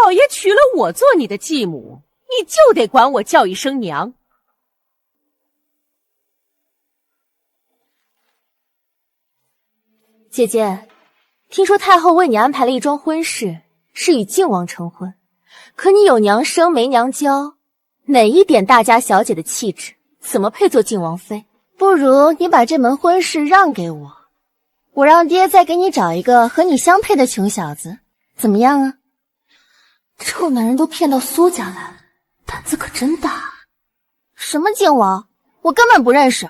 老爷娶了我做你的继母，你就得管我叫一声娘。姐姐，听说太后为你安排了一桩婚事，是与靖王成婚。可你有娘生没娘教，哪一点大家小姐的气质，怎么配做靖王妃？不如你把这门婚事让给我，我让爹再给你找一个和你相配的穷小子，怎么样啊？臭男人都骗到苏家来了，胆子可真大。什么靖王？我根本不认识。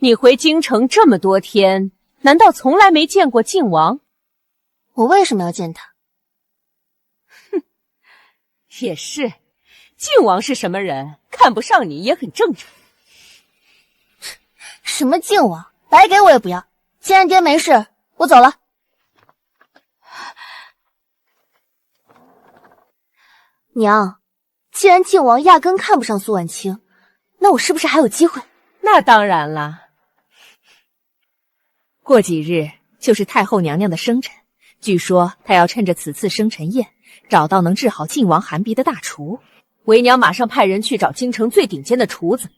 你回京城这么多天，难道从来没见过靖王？我为什么要见他？哼，也是，靖王是什么人，看不上你也很正常。什么靖王？白给我也不要。既然爹没事，我走了。娘，既然靖王压根看不上苏婉清，那我是不是还有机会？那当然了。过几日就是太后娘娘的生辰，据说她要趁着此次生辰宴，找到能治好靖王寒鼻的大厨。为娘马上派人去找京城最顶尖的厨子，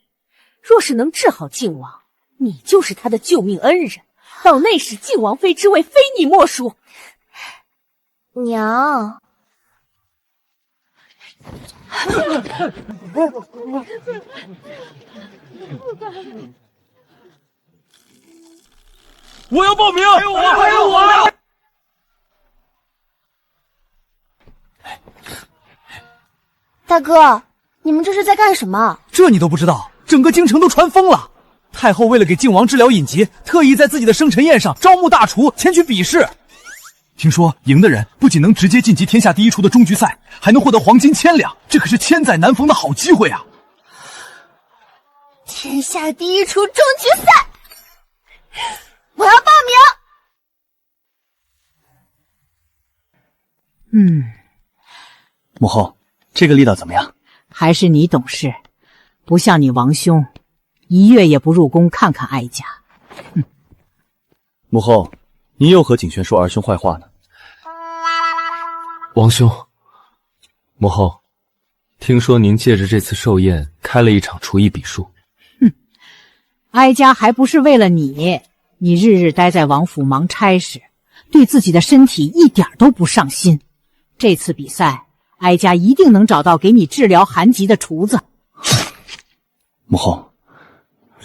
若是能治好靖王，你就是他的救命恩人，到那时靖王妃之位非你莫属。娘，我要报名！还有我！大哥，你们这是在干什么？这你都不知道？整个京城都传疯了。太后为了给靖王治疗隐疾，特意在自己的生辰宴上招募大厨前去比试。听说赢的人不仅能直接晋级天下第一厨的终局赛，还能获得黄金1000两，这可是千载难逢的好机会啊！天下第一厨终局赛，我要报名。母后，这个力道怎么样？还是你懂事，不像你王兄，1月也不入宫看看哀家。母后，您又和景轩说儿兄坏话呢？王兄，母后，听说您借着这次寿宴开了一场厨艺比数。哀家还不是为了你，你日日待在王府忙差事，对自己的身体一点都不上心。这次比赛，哀家一定能找到给你治疗寒疾的厨子。母后，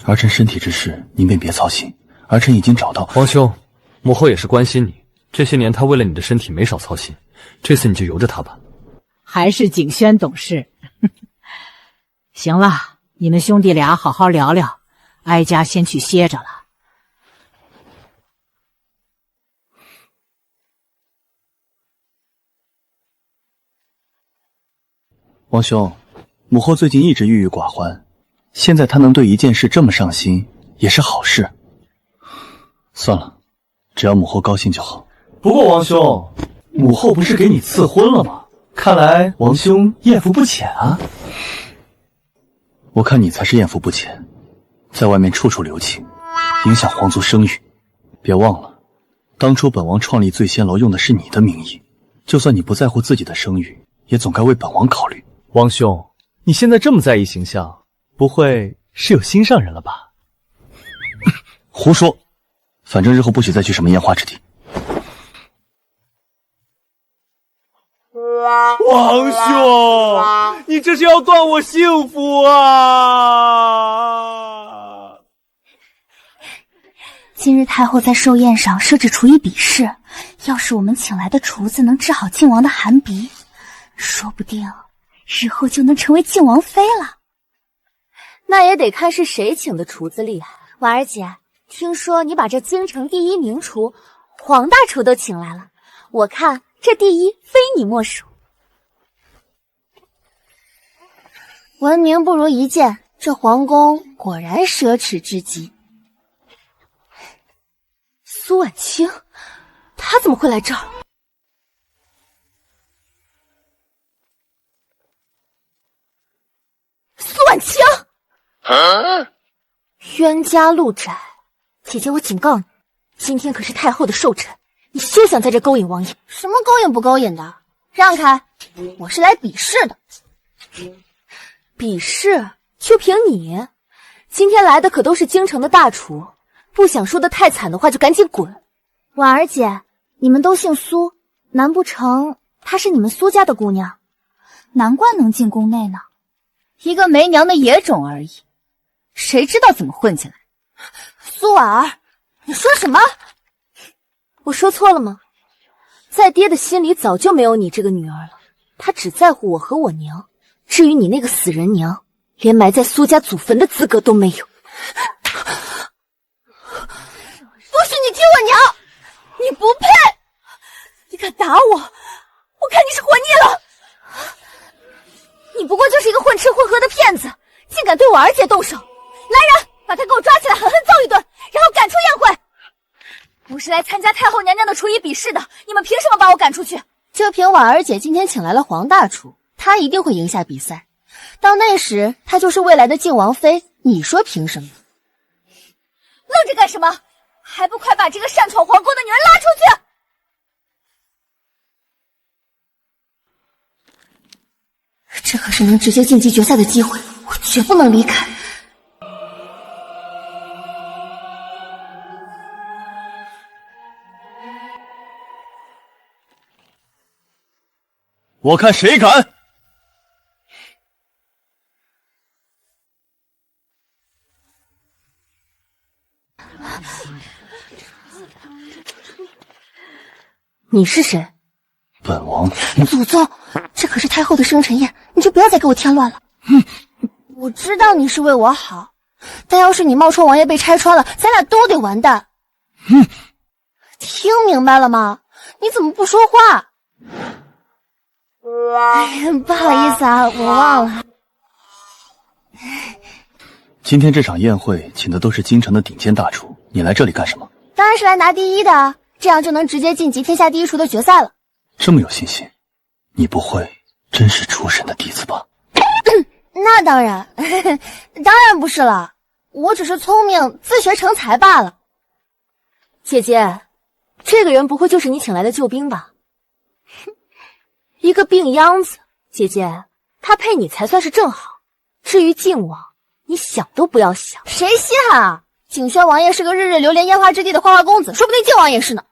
儿臣身体之事您便别操心，儿臣已经找到。王兄，母后也是关心你，这些年她为了你的身体没少操心，这次你就由着她吧。还是景轩懂事。行了，你们兄弟俩好好聊聊，哀家先去歇着了。王兄，母后最近一直郁郁寡欢，现在她能对一件事这么上心，也是好事。算了，只要母后高兴就好。不过王兄，母后不是给你赐婚了吗？看来王兄艳福不浅啊。我看你才是艳福不浅，在外面处处留情，影响皇族声誉。别忘了，当初本王创立醉仙楼用的是你的名义，就算你不在乎自己的声誉，也总该为本王考虑。王兄，你现在这么在意形象，不会是有心上人了吧？胡说，反正日后不许再去什么烟花之地。王兄，你这是要断我幸福啊！今日太后在寿宴上设置厨艺比试，要是我们请来的厨子能治好靖王的寒鼻，说不定日后就能成为靖王妃了。那也得看是谁请的厨子厉害。婉儿姐，听说你把这京城第一名厨黄大厨都请来了，我看这第一非你莫属。闻名不如一见，这皇宫果然奢侈至极。苏婉清，她怎么会来这儿？苏婉清，冤家路窄，姐姐，我警告你，今天可是太后的寿辰，你休想在这勾引王爷。什么勾引不勾引的？让开，我是来比试的。比试？就凭你？今天来的可都是京城的大厨，不想输得太惨的话就赶紧滚。婉儿姐，你们都姓苏，难不成她是你们苏家的姑娘？难怪能进宫内呢。一个没娘的野种而已，谁知道怎么混进来？苏婉儿，你说什么？我说错了吗？在爹的心里早就没有你这个女儿了，他只在乎我和我娘。至于你那个死人娘，连埋在苏家祖坟的资格都没有。不许你踢我娘！你不配！你敢打我，我看你是活腻了！你不过就是一个混吃混喝的骗子，竟敢对我儿姐动手！来人，把他给我抓起来，狠狠揍一顿，然后赶出宴会！不是来参加太后娘娘的厨艺比试的，你们凭什么把我赶出去？就凭婉儿姐今天请来了黄大厨，她他一定会赢下比赛。到那时，他就是未来的靖王妃，你说凭什么？愣着干什么？还不快把这个擅闯皇宫的女人拉出去！这可是能直接晋级决赛的机会，我绝不能离开。我看谁敢！你是谁？本王祖宗，这可是太后的生辰宴，你就不要再给我添乱了。我知道你是为我好，但要是你冒充王爷被拆穿了，咱俩都得完蛋。听明白了吗？你怎么不说话？不好意思啊，我忘了。今天这场宴会请的都是京城的顶尖大厨，你来这里干什么？当然是来拿第一的，这样就能直接晋级天下第一厨的决赛了。这么有信心，你不会真是厨神的弟子吧？那当然，当然不是了，我只是聪明自学成才罢了。姐姐，这个人不会就是你请来的救兵吧？一个病秧子，姐姐，他配你才算是正好。至于靖王，你想都不要想。谁稀罕啊？景轩王爷是个日日流连烟花之地的花花公子，说不定靖王也是呢。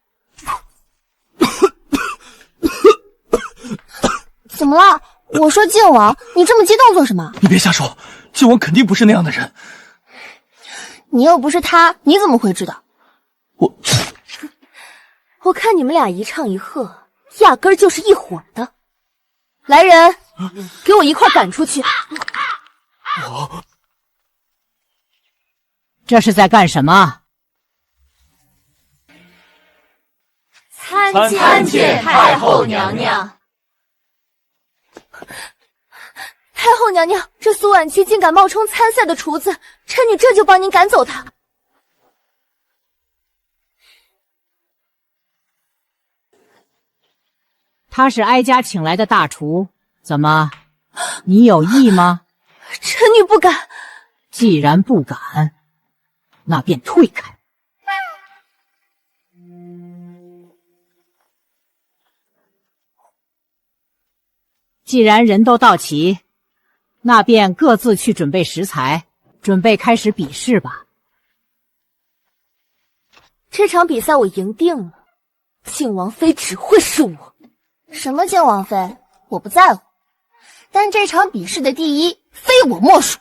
怎么了？我说靖王，你这么激动做什么？你别瞎说，靖王肯定不是那样的人。你又不是他，你怎么会知道？我看你们俩一唱一和，压根儿就是一伙的。来人，给我一块赶出去！这是在干什么？参见太后娘娘。太后娘娘，这苏婉清竟敢冒充参赛的厨子，臣女这就帮您赶走他。他是哀家请来的大厨，怎么，你有意吗？臣女不敢。既然不敢，那便退开。既然人都到齐，那便各自去准备食材，准备开始比试吧。这场比赛我赢定了，靖王妃只会是我。什么靖王妃？我不在乎，但这场比试的第一非我莫属。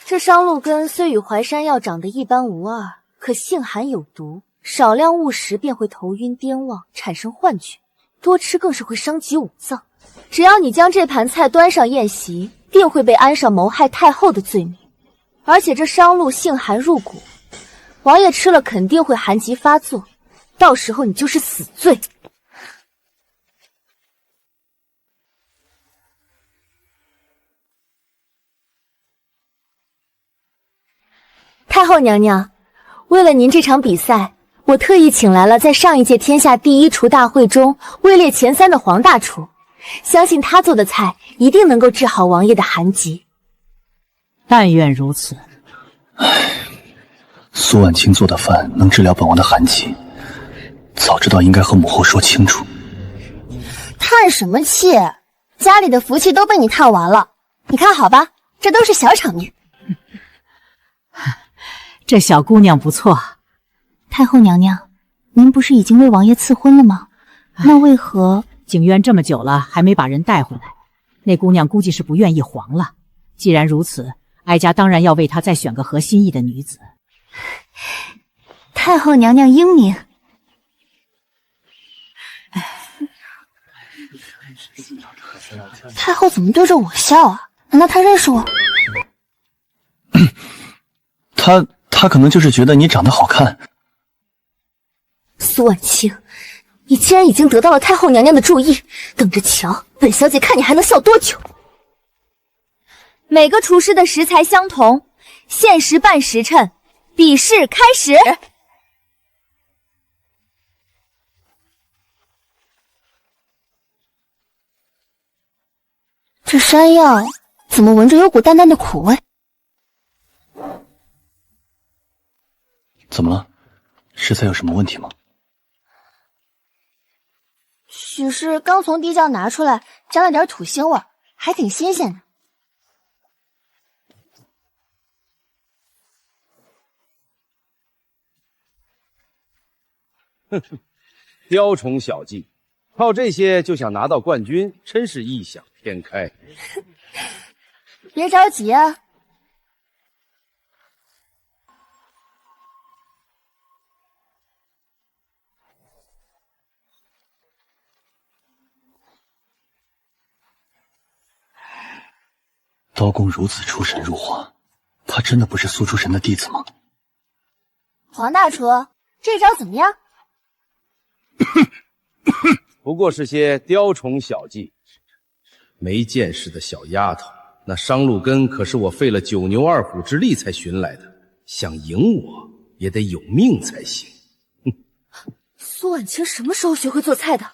这商露根虽与淮山药长得一般无二，可性寒有毒，少量误食便会头晕癫妄，产生幻觉，多吃更是会伤及五脏。只要你将这盘菜端上宴席，定会被安上谋害太后的罪名。而且这商露性寒入骨，王爷吃了肯定会寒疾发作，到时候你就是死罪。太后娘娘，为了您这场比赛，我特意请来了在上一届天下第一厨大会中位列前3的黄大厨，相信他做的菜一定能够治好王爷的寒疾。但愿如此。苏婉清做的饭能治疗本王的寒疾，早知道应该和母后说清楚。叹什么气？家里的福气都被你叹完了，你看好吧，这都是小场面。这小姑娘不错。太后娘娘，您不是已经为王爷赐婚了吗？那为何景渊这么久了还没把人带回来？那姑娘估计是不愿意黄了。既然如此，哀家当然要为她再选个合心意的女子。太后娘娘英明。太后怎么对着我笑啊？难道她认识我？他可能就是觉得你长得好看。苏婉清，你既然已经得到了太后娘娘的注意，等着瞧，本小姐看你还能笑多久。每个厨师的食材相同，限时半时辰，比试开始。这山药怎么闻着有股淡淡的苦味？怎么了？食材有什么问题吗？许是刚从地窖拿出来，沾了点土腥味，还挺新鲜的。哼哼，雕虫小技，靠这些就想拿到冠军，真是异想天开。别着急啊。刀工如此出神入化，他真的不是苏出神的弟子吗？黄大厨，这招怎么样？不过是些雕虫小技，没见识的小丫头。那商路根可是我费了9牛2虎之力才寻来的，想赢我也得有命才行。苏婉清什么时候学会做菜的？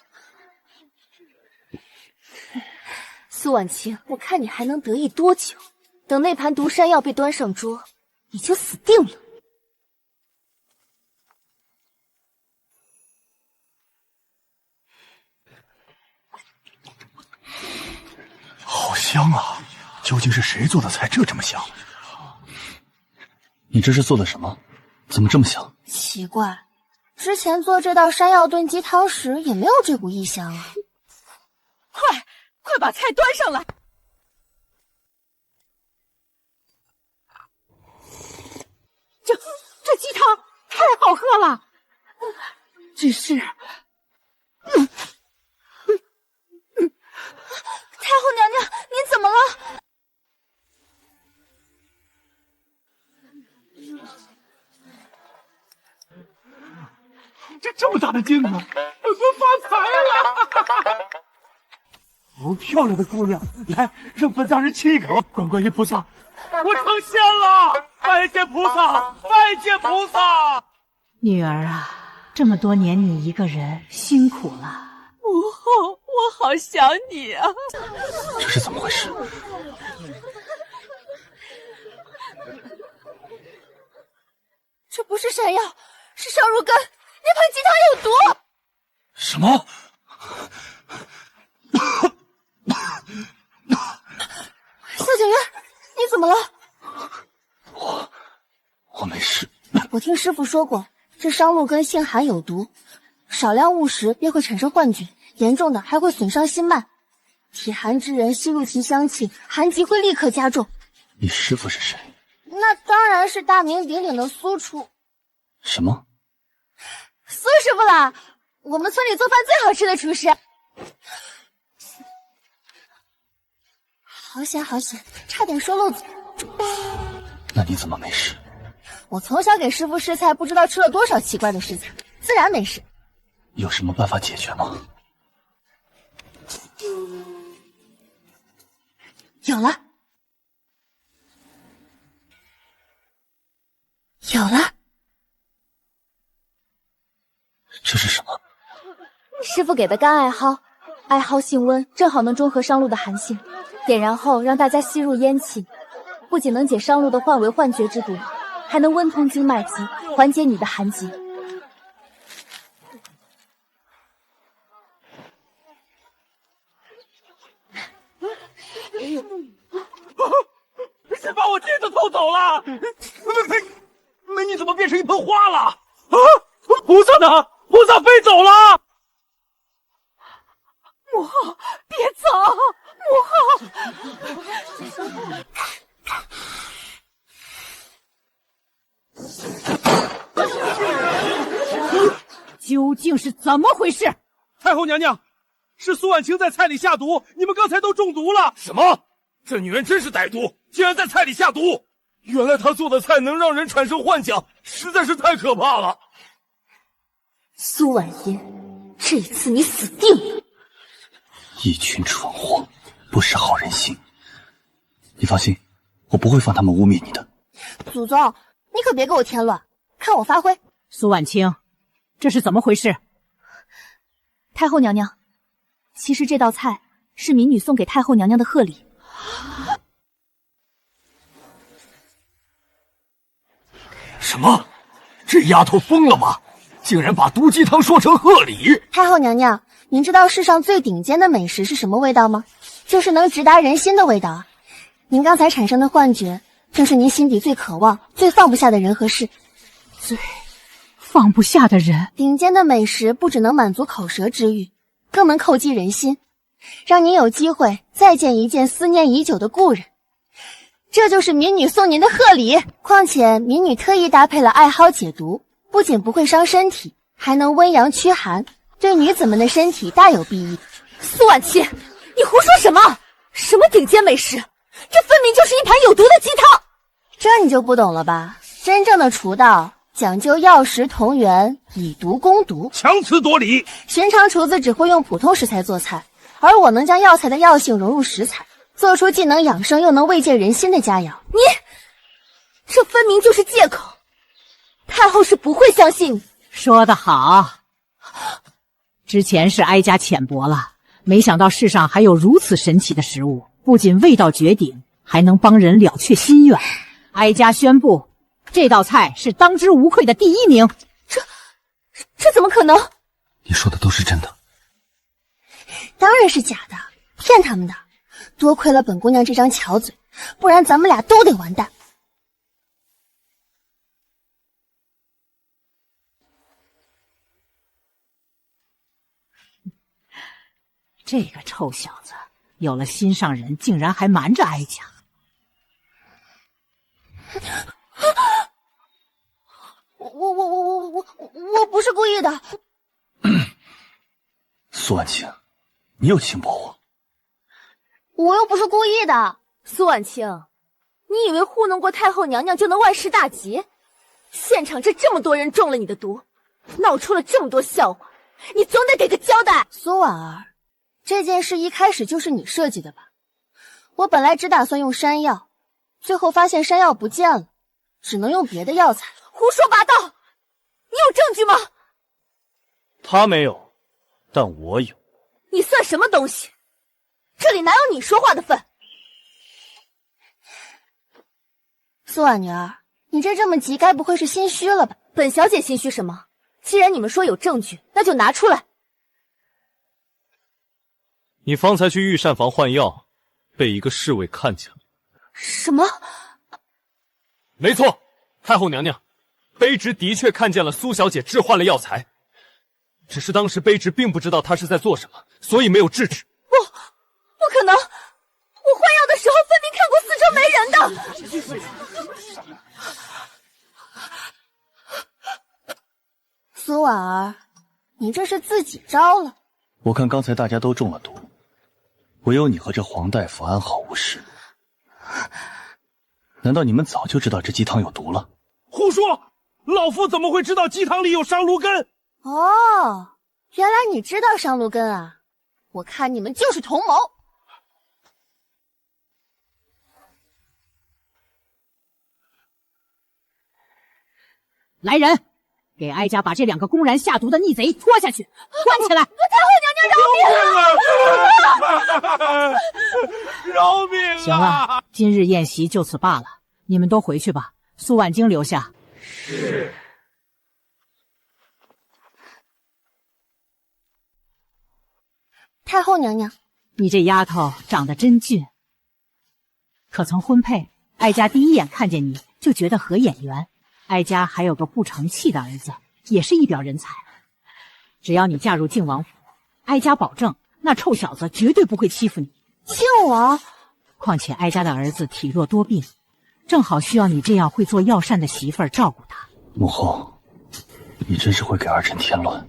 苏婉清，我看你还能得意多久？等那盘毒山药被端上桌，你就死定了。好香啊！究竟是谁做的菜，这么香？你这是做的什么？怎么这么香？奇怪，之前做这道山药炖鸡汤时也没有这股异香啊。快把菜端上来！这鸡汤太好喝了，只是，太后娘娘，您怎么了？这么大的金子，我发财了！好漂亮的姑娘，来，让本大人亲一口。观音菩萨，我成仙了！拜见菩萨，拜见菩萨！女儿啊，这么多年你一个人辛苦了。母后，我好想你啊！这是怎么回事？这不是山药，是烧乳根，那盘鸡汤有毒！什么？萧景渊，你怎么了？我没事。我听师傅说过，这商鹿根性寒有毒，少量误食便会产生幻觉，严重的还会损伤心脉。体寒之人吸入其香气，寒疾会立刻加重。你师傅是谁？那当然是大名鼎鼎的苏厨。什么？苏师傅啦，我们村里做饭最好吃的厨师。好险好险，差点说漏嘴。那你怎么没事？我从小给师傅试菜，不知道吃了多少奇怪的食材，自然没事。有什么办法解决吗？有了，有了。这是什么？师傅给的干艾蒿，艾蒿性温，正好能中和商鹿的寒性。点燃后让大家吸入烟气，不仅能解商鹿的幻为幻觉之毒，还能温通经脉疾，缓解你的寒疾。谁把我镜子偷走了？美女怎么变成一盆花了？啊！菩萨呢？菩萨飞走了！母后，别走！母后，究竟是怎么回事？太后娘娘，是苏婉清在菜里下毒，你们刚才都中毒了。什么？这女人真是歹毒，竟然在菜里下毒！原来她做的菜能让人产生幻想，实在是太可怕了。苏婉嫣，这一次你死定了！一群蠢货，不识好人心。你放心，我不会放他们污蔑你的。祖宗，你可别给我添乱，看我发挥。苏婉清，这是怎么回事？太后娘娘，其实这道菜是民女送给太后娘娘的贺礼。什么？这丫头疯了吗？竟然把毒鸡汤说成贺礼！太后娘娘，您知道世上最顶尖的美食是什么味道吗？就是能直达人心的味道啊！您刚才产生的幻觉，正是您心底最渴望、最放不下的人和事。最放不下的人。顶尖的美食不只能满足口舌之欲，更能扣击人心，让您有机会再见一见思念已久的故人。这就是民女送您的贺礼。况且民女特意搭配了艾蒿解毒，不仅不会伤身体，还能温阳驱寒，对女子们的身体大有裨益。苏婉清，你胡说什么？什么顶尖美食？这分明就是一盘有毒的鸡汤。这你就不懂了吧？真正的厨道讲究药食同源，以毒攻毒，强词夺理。寻常厨子只会用普通食材做菜，而我能将药材的药性融入食材，做出既能养生又能慰藉人心的佳肴。你这分明就是借口，太后是不会相信你。说得好，之前是哀家浅薄了，没想到世上还有如此神奇的食物，不仅味道绝顶，还能帮人了却心愿。哀家宣布，这道菜是当之无愧的第1名。这怎么可能？你说的都是真的？当然是假的，骗他们的。多亏了本姑娘这张巧嘴，不然咱们俩都得完蛋。这个臭小子有了心上人，竟然还瞒着哀家。我不是故意的。苏婉清，你又轻薄我。我又不是故意的。苏婉清，你以为糊弄过太后娘娘就能万事大吉？现场这么多人中了你的毒，闹出了这么多笑话，你总得给个交代。苏婉儿，这件事一开始就是你设计的吧？我本来只打算用山药，最后发现山药不见了，只能用别的药材。胡说八道！你有证据吗？他没有，但我有。你算什么东西？这里哪有你说话的份？苏婉女儿，你这么急，该不会是心虚了吧？本小姐心虚什么？既然你们说有证据，那就拿出来。你方才去御膳房换药，被一个侍卫看见了。什么？没错，太后娘娘，卑职的确看见了苏小姐置换了药材，只是当时卑职并不知道她是在做什么，所以没有制止。不可能！我换药的时候分明看过四周没人的。苏婉儿，你这是自己招了。我看刚才大家都中了毒，唯有你和这黄大夫安好无事。难道你们早就知道这鸡汤有毒了？胡说！老夫怎么会知道鸡汤里有上芦根？哦，原来你知道上芦根啊！我看你们就是同谋。来人，给哀家把这2个公然下毒的逆贼拖下去，关起来！太后娘娘饶命！饶命啊！行了，今日宴席就此罢了，你们都回去吧。苏婉清留下。是。太后娘娘，你这丫头长得真俊，可曾婚配？哀家第一眼看见你就觉得合眼缘。哀家还有个不成器的儿子，也是一表人才。只要你嫁入靖王府，哀家保证那臭小子绝对不会欺负你。靖王？况且哀家的儿子体弱多病，正好需要你这样会做药膳的媳妇儿照顾他。母后，你真是会给儿臣添乱。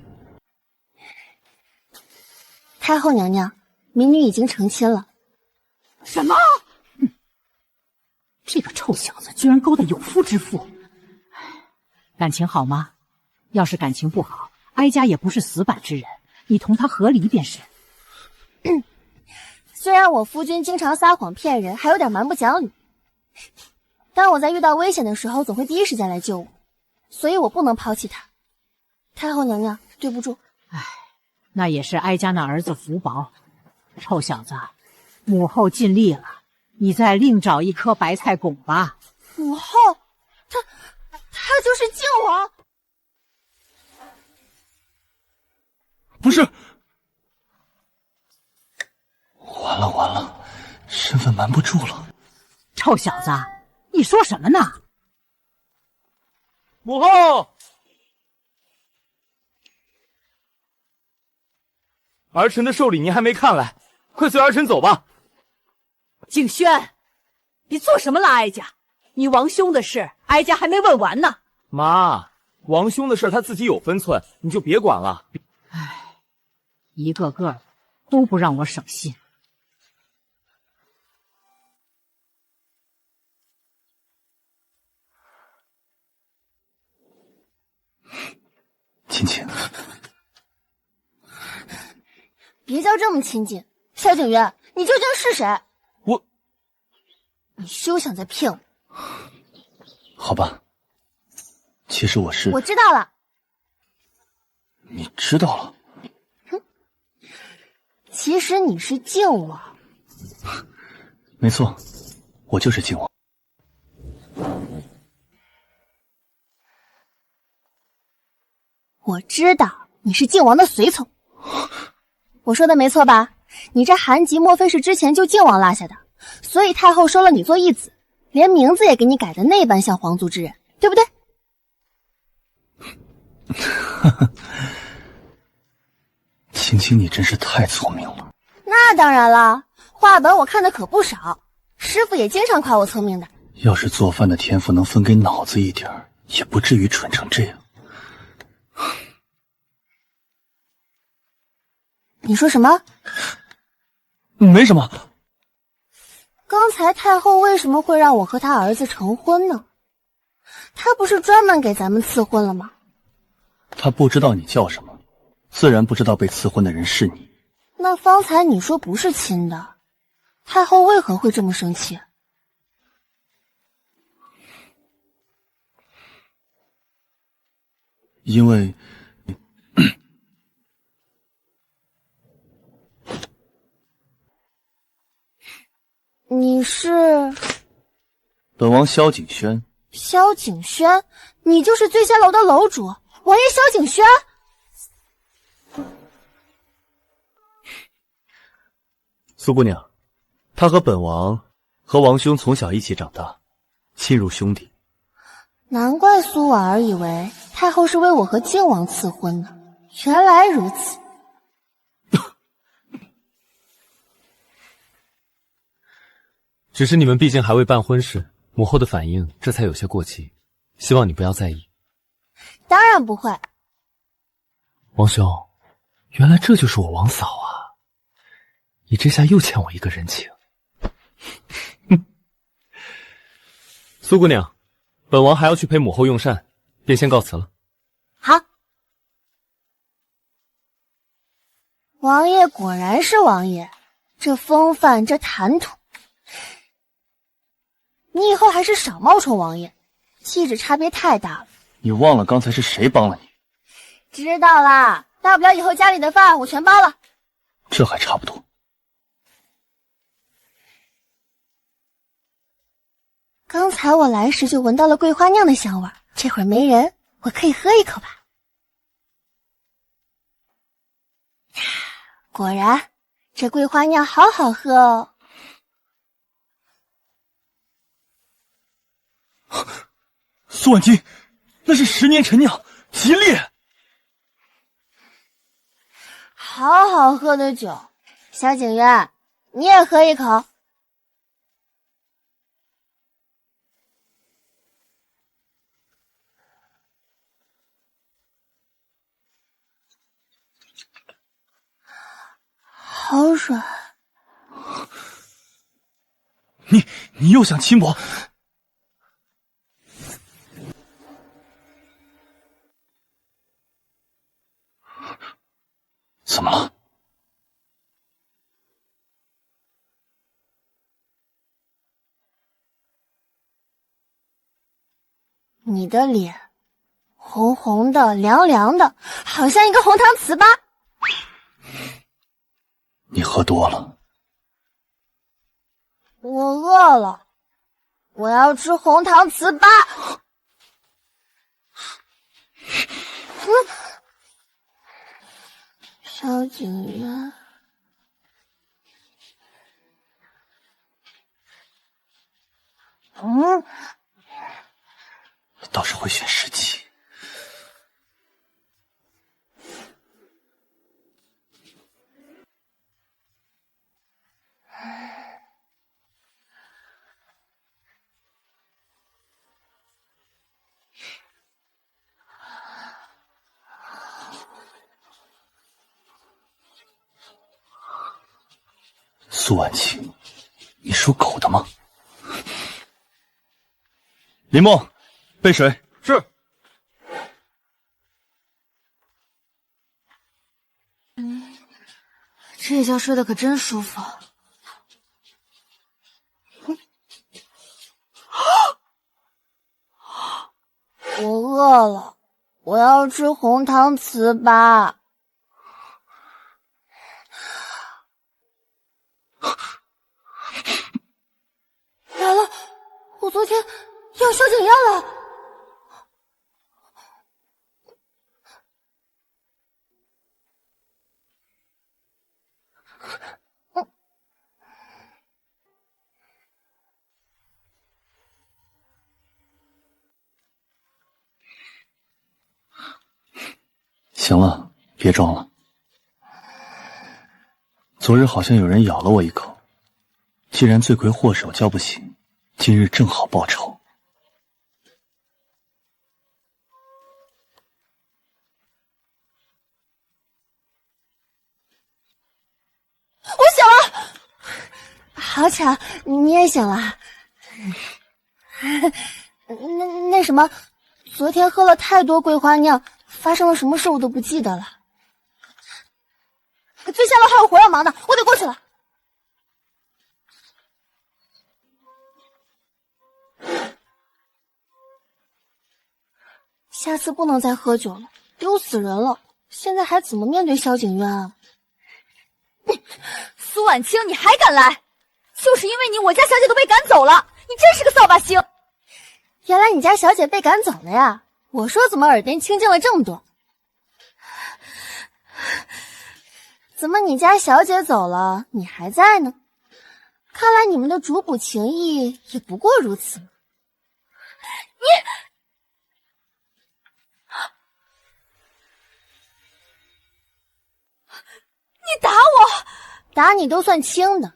太后娘娘，民女已经成亲了。什么？这个臭小子居然勾搭有夫之妇。感情好吗？要是感情不好，哀家也不是死板之人，你同他和离便是。虽然我夫君经常撒谎骗人，还有点蛮不讲理，但我在遇到危险的时候总会第一时间来救我，所以我不能抛弃他。太后娘娘，对不住。唉，那也是哀家那儿子福薄。臭小子，母后尽力了，你再另找一颗白菜拱吧。母后，他就是靖王。不是，完了，身份瞒不住了。臭小子，你说什么呢？母后，儿臣的寿礼您还没看来，快随儿臣走吧。景轩，你做什么了？哀家，你王兄的事，哀家还没问完呢。妈，王兄的事他自己有分寸，你就别管了。唉，一个个都不让我省心。亲亲，别叫这么亲近。萧景渊，你究竟是谁？你休想再骗我！好吧，其实我是……我知道了。你知道了？哼，其实你是靖王。没错，我就是靖王。我知道你是靖王的随从。我说的没错吧？你这韩吉莫非是之前就靖王落下的？所以太后收了你做义子，连名字也给你改的那般像皇族之人，对不对？青青，你真是太聪明了。那当然了，话本我看的可不少，师傅也经常夸我聪明的。要是做饭的天赋能分给脑子一点，也不至于蠢成这样。你说什么？没什么。刚才太后为什么会让我和他儿子成婚呢？他不是专门给咱们赐婚了吗？他不知道你叫什么，自然不知道被赐婚的人是你。那方才你说不是亲的，太后为何会这么生气？因为你是本王萧景轩。萧景轩，你就是醉仙楼的楼主王爷萧景轩。苏姑娘，她和本王和王兄从小一起长大，亲如兄弟。难怪苏婉儿以为太后是为我和靖王赐婚呢，原来如此。只是你们毕竟还未办婚事，母后的反应这才有些过激，希望你不要在意。当然不会。王兄，原来这就是我王嫂啊！你这下又欠我一个人情。苏姑娘，本王还要去陪母后用膳，便先告辞了。好。王爷果然是王爷，这风范，这谈吐。你以后还是少冒充王爷，气质差别太大了。你忘了刚才是谁帮了你？知道啦，大不了以后家里的饭我全包了。这还差不多。刚才我来时就闻到了桂花酿的香味，这会儿没人，我可以喝一口吧。果然，这桂花酿好好喝哦。苏婉君，那是10年陈酿，极烈。好好喝的酒，萧景渊，你也喝一口。好软。你又想亲我？怎么了？你的脸红红的、凉凉的，好像一个红糖糍粑。你喝多了。我饿了，我要吃红糖糍粑。萧景渊，倒是会选时机。苏婉清，你属狗的吗？林梦，备水。是。这一觉睡得可真舒服。我饿了，我要吃红糖糍粑。来了，我昨天要萧景焱了。行了，别装了。昨日好像有人咬了我一口，既然罪魁祸首叫不醒，今日正好报仇。我醒了，好巧，你也醒了。那什么，昨天喝了太多桂花酿，发生了什么事我都不记得了。醉仙楼还有活要忙的，我得过去了。下次不能再喝酒了，丢死人了。现在还怎么面对萧景渊啊？苏婉清，你还敢来？就是因为你，我家小姐都被赶走了。你真是个扫把星！原来你家小姐被赶走了呀？我说怎么耳边清静了这么多？怎么你家小姐走了，你还在呢？看来你们的主仆情谊也不过如此。你打我！打你都算轻的。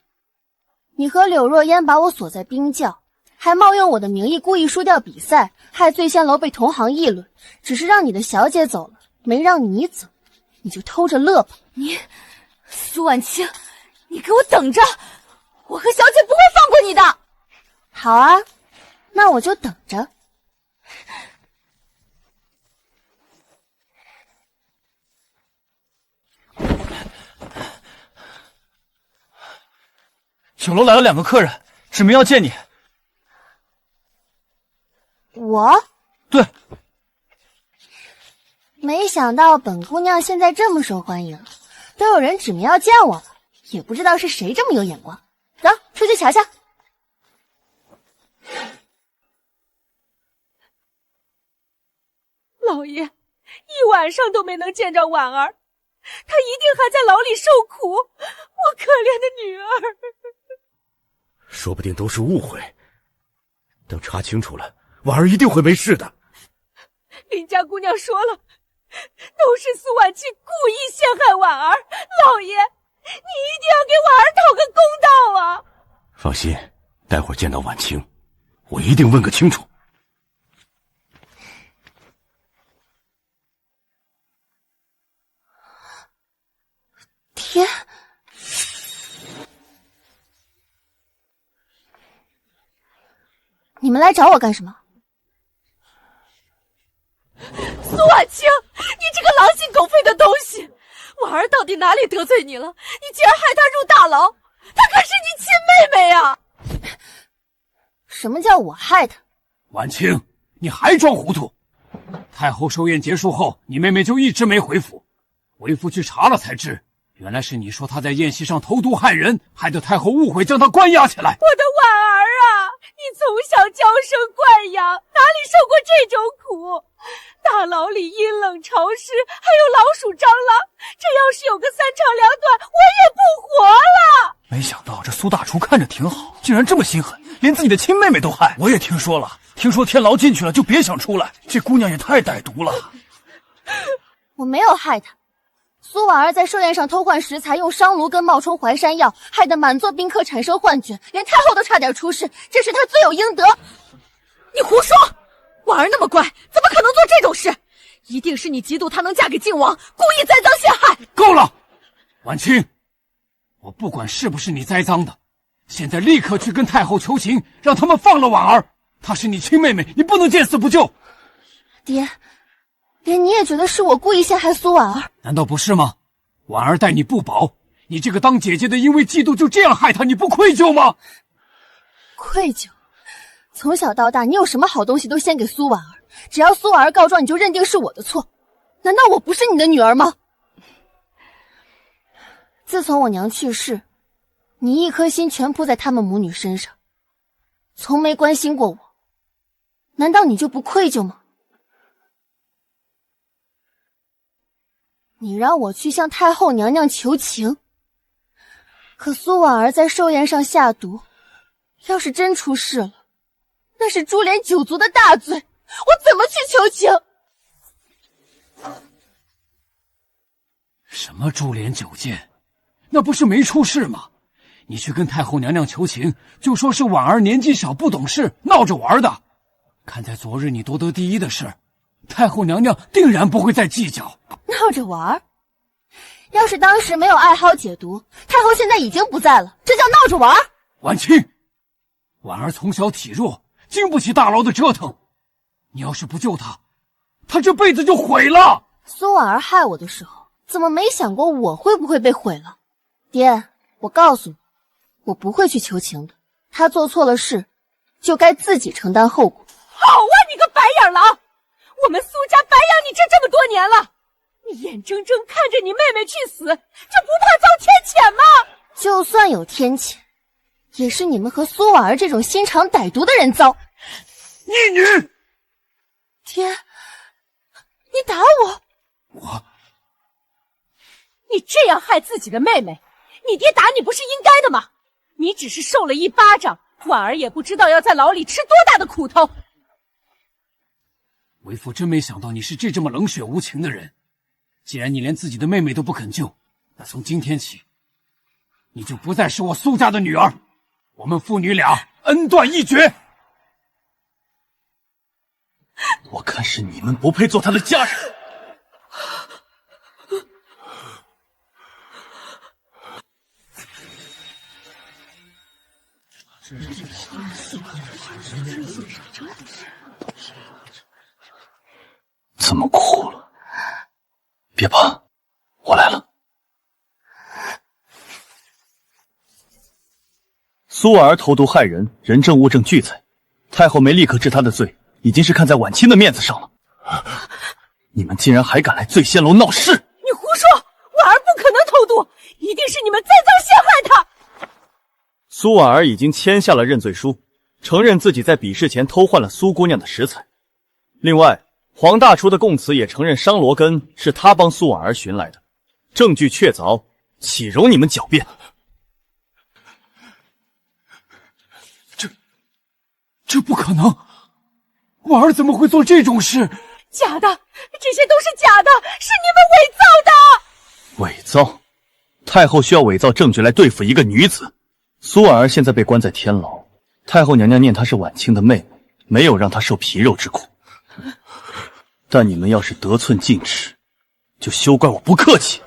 你和柳若烟把我锁在冰窖，还冒用我的名义故意输掉比赛，害醉仙楼被同行议论，只是让你的小姐走了，没让你走，你就偷着乐吧。你，苏婉清，你给我等着！我和小姐不会放过你的。好啊，那我就等着。酒楼来了2个客人，指明要见你。我？对。没想到本姑娘现在这么受欢迎，都有人指明要见我了，也不知道是谁这么有眼光。走，出去瞧瞧。老爷，一晚上都没能见着婉儿，她一定还在牢里受苦。我可怜的女儿。说不定都是误会，等查清楚了，婉儿一定会没事的。林家姑娘说了，都是苏婉清故意陷害婉儿。老爷，你一定要给婉儿讨个公道啊！放心，待会儿见到婉清，我一定问个清楚。天！你们来找我干什么？苏婉清，你这个狼心狗肺的东西！婉儿到底哪里得罪你了？你竟然害她入大牢！她可是你亲妹妹啊！什么叫我害她？婉清，你还装糊涂！太后寿宴结束后，你妹妹就一直没回府，为父去查了才知，原来是你说他在宴席上投毒害人，害得太后误会，将他关押起来。我的婉儿啊，你从小娇生惯养，哪里受过这种苦？大牢里阴冷潮湿，还有老鼠蟑螂，这要是有个三长两短，我也不活了。没想到这苏大厨看着挺好，竟然这么心狠，连自己的亲妹妹都害。我也听说了，听说天牢进去了就别想出来，这姑娘也太歹毒了。我没有害她。苏婉儿在寿宴上偷换食材，用商炉跟冒充淮山药，害得满座宾客产生幻觉，连太后都差点出事，这是她罪有应得。你胡说！婉儿那么乖，怎么可能做这种事？一定是你嫉妒她能嫁给靖王，故意栽赃陷害。够了，婉清，我不管是不是你栽赃的，现在立刻去跟太后求情，让他们放了婉儿。她是你亲妹妹，你不能见死不救。爹，连你也觉得是我故意陷害苏婉儿？难道不是吗？婉儿待你不薄，你这个当姐姐的因为嫉妒就这样害她，你不愧疚吗？愧疚？从小到大，你有什么好东西都先给苏婉儿，只要苏婉儿告状，你就认定是我的错。难道我不是你的女儿吗？自从我娘去世，你一颗心全扑在她们母女身上，从没关心过我，难道你就不愧疚吗？你让我去向太后娘娘求情，可苏婉儿在寿宴上下毒，要是真出事了，那是株连九族的大罪，我怎么去求情？什么株连九剑？那不是没出事吗？你去跟太后娘娘求情，就说是婉儿年纪小不懂事，闹着玩的。看在昨日你夺得第一的事，太后娘娘定然不会再计较。闹着玩？要是当时没有艾蒿解毒，太后现在已经不在了，这叫闹着玩？婉清，婉儿从小体弱，经不起大牢的折腾。你要是不救她，她这辈子就毁了。苏婉儿害我的时候，怎么没想过我会不会被毁了？爹，我告诉你，我不会去求情的。她做错了事，就该自己承担后果。好啊，你个白眼狼！我们苏家白养你这么多年了，你眼睁睁看着你妹妹去死，这不怕遭天谴吗？就算有天谴，也是你们和苏婉儿这种心肠歹毒的人遭。逆女！爹，你打我！你这样害自己的妹妹，你爹打你不是应该的吗？你只是受了一巴掌，婉儿也不知道要在牢里吃多大的苦头。为父真没想到你是这么冷血无情的人。既然你连自己的妹妹都不肯救，那从今天起，你就不再是我苏家的女儿，我们父女俩恩断义绝。我看是你们不配做他的家人。这么苦了，别怕，我来了。苏婉儿投毒害人，人证物证俱在，太后没立刻治她的罪，已经是看在婉清的面子上了。你们竟然还敢来醉仙楼闹事！你胡说，婉儿不可能投毒，一定是你们栽赃陷害她。苏婉儿已经签下了认罪书，承认自己在比试前偷换了苏姑娘的食材。另外，黄大厨的供词也承认商罗根是他帮苏婉儿寻来的，证据确凿，岂容你们狡辩？这不可能！婉儿怎么会做这种事？假的，这些都是假的，是你们伪造的！伪造？太后需要伪造证据来对付一个女子。苏婉儿现在被关在天牢，太后娘娘念她是婉清的妹妹，没有让她受皮肉之苦。但你们要是得寸进尺，就休怪我不客气。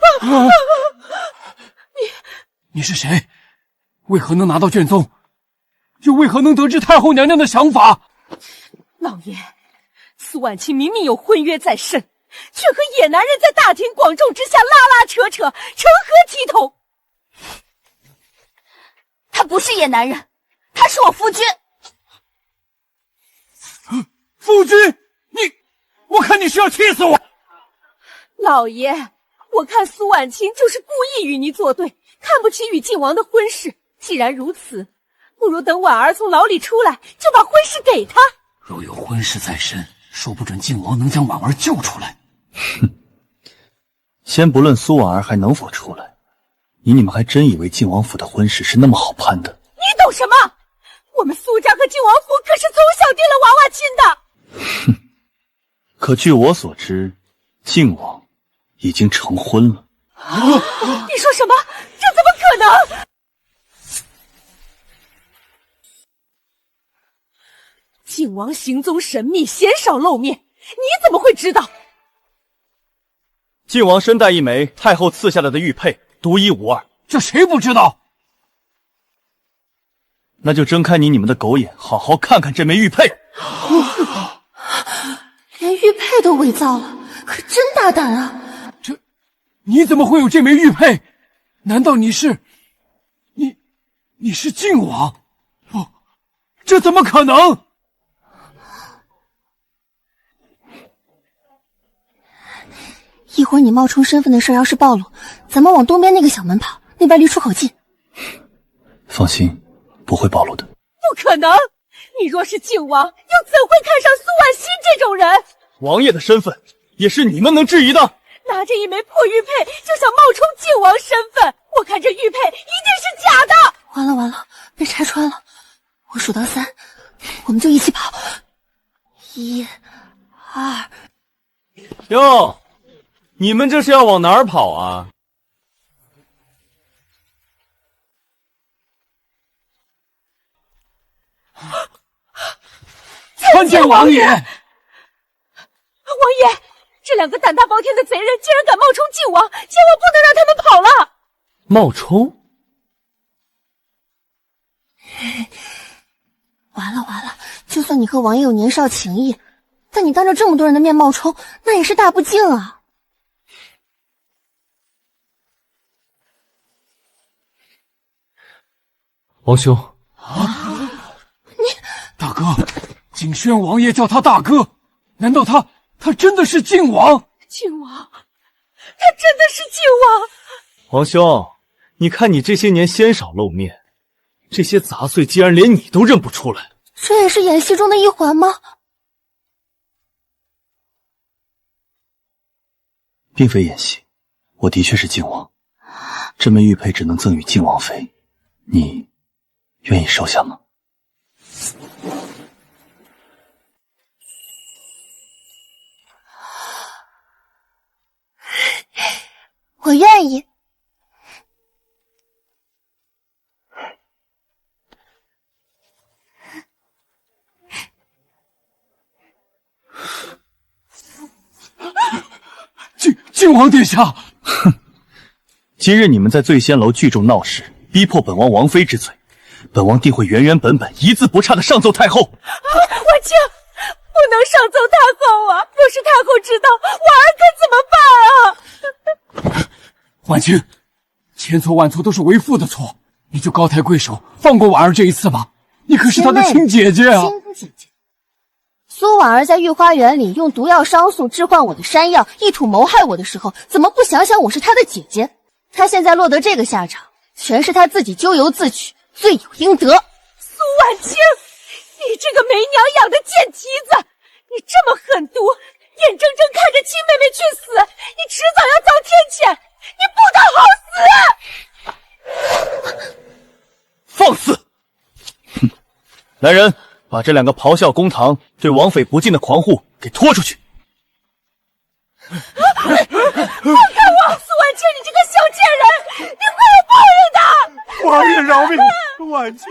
你是谁？为何能拿到卷宗？又为何能得知太后娘娘的想法？老爷，苏婉清明明有婚约在身，却和野男人在大庭广众之下拉拉扯扯，成何体统？他不是野男人，他是我夫君。夫君，我看你是要气死我！老爷，我看苏婉清就是故意与你作对，看不起与靖王的婚事。既然如此，不如等婉儿从牢里出来，就把婚事给他。若有婚事在身，说不准靖王能将婉儿救出来。哼，先不论苏婉儿还能否出来，你们还真以为靖王府的婚事是那么好攀的？你懂什么？我们苏家和靖王府可是从小定了娃娃亲的。哼，可据我所知，靖王已经成婚了。你说什么？这怎么可能？靖王行踪神秘，鲜少露面，你怎么会知道？靖王身带一枚太后赐下来的玉佩，独一无二。这谁不知道？那就睁开你们的狗眼，好好看看这枚玉佩。连玉佩都伪造了，可真大胆啊！你怎么会有这枚玉佩？难道你是靖王？不，这怎么可能？一会儿你冒充身份的事要是暴露，咱们往东边那个小门跑，那边离出口近。放心，不会暴露的。不可能！你若是靖王，又怎会看上苏婉欣这种人？王爷的身份也是你们能质疑的。拿着一枚破玉佩就想冒充靖王身份，我看这玉佩一定是假的。完了完了，被拆穿了。我数到3，我们就一起跑。1、2。哟，你们这是要往哪儿跑啊？参见王爷！王爷，这两个胆大包天的贼人竟然敢冒充靖王，千万不能让他们跑了！冒充？完了完了，就算你和王爷有年少情谊，但你当着这么多人的面冒充，那也是大不敬啊！王兄，大哥，景轩王爷叫他大哥，难道他真的是靖王？靖王，他真的是靖王！王兄，你看你这些年鲜少露面，这些杂碎竟然连你都认不出来，这也是演戏中的一环吗？并非演戏，我的确是靖王。这枚玉佩只能赠与靖王妃，你愿意收下吗？我愿意。靖王殿下，哼！今日你们在醉仙楼聚众闹事，逼迫本王王妃之罪，本王定会原原本本、一字不差的上奏太后。婉清，不能上奏太后啊！若是太后知道，婉儿该怎么办啊？婉清，千错万错都是为父的错，你就高抬贵手，放过婉儿这一次吧。你可是她的亲姐姐啊！亲姐姐。苏婉儿在御花园里用毒药伤素置换我的山药，意图谋害我的时候，怎么不想想我是她的姐姐？她现在落得这个下场，全是她自己咎由自取，罪有应得。苏婉清，你这个没娘养的贱蹄子，你这么狠毒，眼睁睁看着亲妹妹去死，你迟早要遭天谴，你不得好死！放肆！哼！来人，把这两个咆哮公堂、对王妃不敬的狂户给拖出去！放开我！苏婉清，你这个小贱人，你会有报应的！王爷饶命！婉清，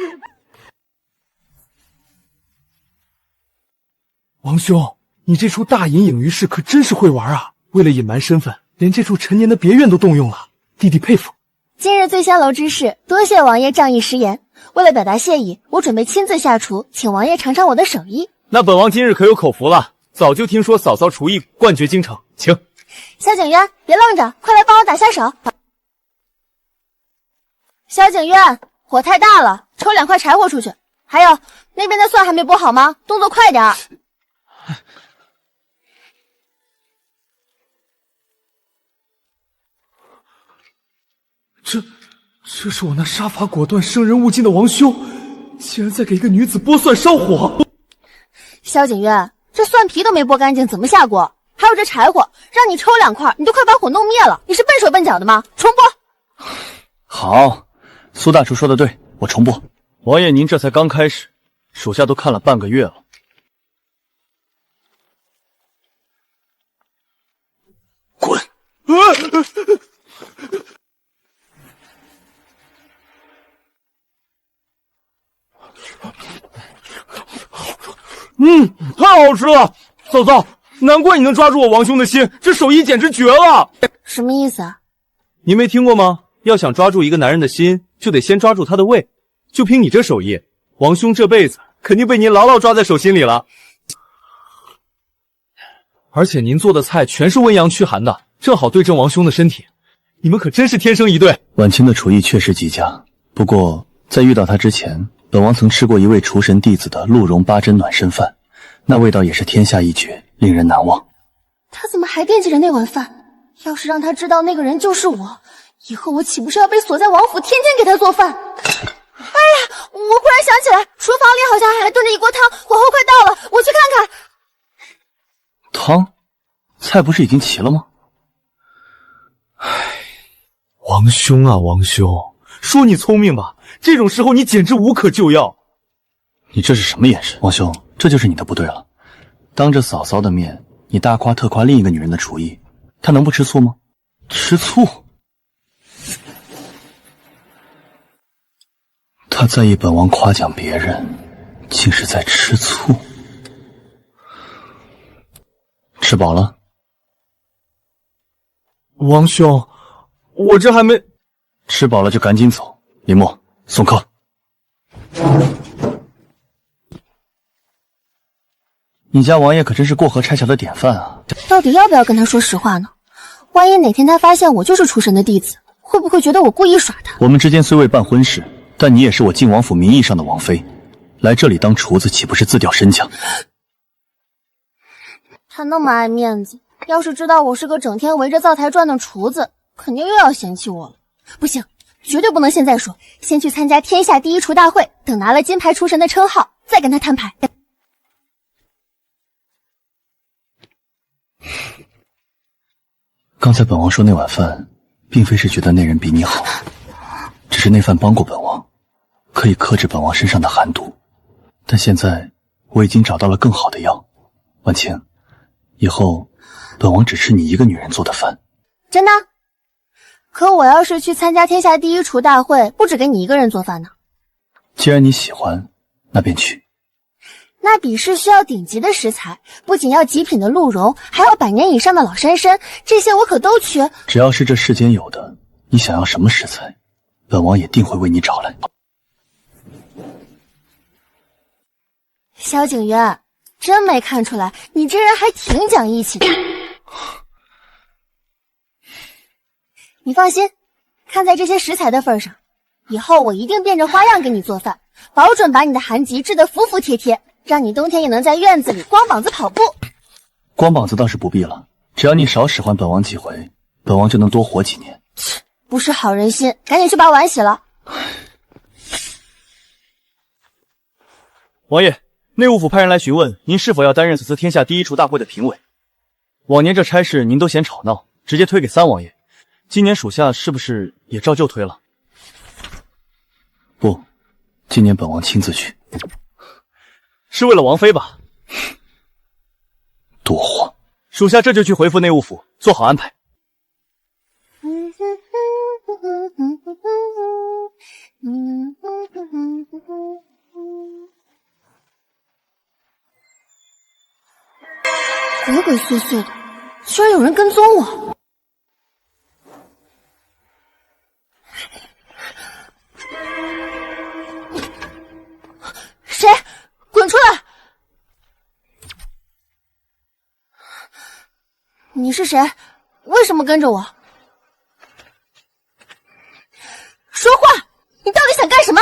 王兄，你这出大隐隐于市可真是会玩啊！为了隐瞒身份，连这处陈年的别院都动用了，弟弟佩服。今日醉仙楼之事，多谢王爷仗义食言。为了表达谢意，我准备亲自下厨，请王爷尝尝我的手艺。那本王今日可有口福了，早就听说嫂嫂厨艺冠绝京城，请。萧景渊，别愣着，快来帮我打下手。萧景渊，火太大了，抽2块柴火出去。还有，那边的蒜还没剥好吗？动作快点儿。这是我那杀伐果断、生人勿近的王兄，竟然在给一个女子剥蒜烧火！萧景渊，这蒜皮都没剥干净，怎么下锅？还有这柴火，让你抽2块，你都快把火弄灭了！你是笨手笨脚的吗？重播。好，苏大厨说的对，我重播。王爷，您这才刚开始，属下都看了半个月了。滚！太好吃了！嫂嫂，难怪你能抓住我王兄的心，这手艺简直绝了！什么意思啊？你没听过吗？要想抓住一个男人的心，就得先抓住他的胃。就凭你这手艺，王兄这辈子肯定被您牢牢抓在手心里了。而且您做的菜全是温阳驱寒的，正好对症王兄的身体。你们可真是天生一对。婉清的厨艺确实极佳，不过在遇到他之前，本王曾吃过一位厨神弟子的鹿茸八珍暖身饭，那味道也是天下一绝，令人难忘。他怎么还惦记着那碗饭？要是让他知道那个人就是我，以后我岂不是要被锁在王府，天天给他做饭？哎呀，我忽然想起来，厨房里好像还炖着一锅汤，火候快到了，我去看看。汤？菜不是已经齐了吗？王兄啊，王兄，说你聪明吧，这种时候你简直无可救药。你这是什么眼神？王兄，这就是你的不对了。当着嫂嫂的面，你大夸特夸另一个女人的厨艺，她能不吃醋吗？吃醋？她在意本王夸奖别人，竟是在吃醋。吃饱了？王兄，我这还没……吃饱了就赶紧走。林墨，送客。你家王爷可真是过河拆桥的典范啊！到底要不要跟他说实话呢？万一哪天他发现我就是厨神的弟子，会不会觉得我故意耍他？我们之间虽未办婚事，但你也是我晋王府名义上的王妃，来这里当厨子岂不是自掉身价？他那么爱面子，要是知道我是个整天围着灶台转的厨子，肯定又要嫌弃我了。不行，绝对不能现在说，先去参加天下第一厨大会，等拿了金牌厨神的称号，再跟他摊牌。刚才本王说那碗饭，并非是觉得那人比你好，只是那饭帮过本王，可以克制本王身上的寒毒。但现在我已经找到了更好的药，婉清，以后本王只吃你一个女人做的饭。真的？可我要是去参加天下第一厨大会，不只给你一个人做饭呢。既然你喜欢，那便去。那比试需要顶级的食材，不仅要极品的鹿茸，还要100年以上的老山参，这些我可都缺。只要是这世间有的，你想要什么食材，本王也定会为你找来。萧景渊，真没看出来，你这人还挺讲义气的。你放心，看在这些食材的份上，以后我一定变着花样给你做饭，保准把你的寒疾治得服服帖帖，让你冬天也能在院子里光膀子跑步。光膀子倒是不必了，只要你少使唤本王几回，本王就能多活几年。不是好人心，赶紧去把碗洗了。王爷，内务府派人来询问您是否要担任此次天下第一厨大会的评委。往年这差事您都嫌吵闹，直接推给三王爷，今年属下是不是也照旧推了？不，今年本王亲自去。是为了王妃吧？多话，属下这就去回复内务府，做好安排。鬼鬼祟祟的，居然有人跟踪我！谁？滚出来！你是谁？为什么跟着我？说话！你到底想干什么？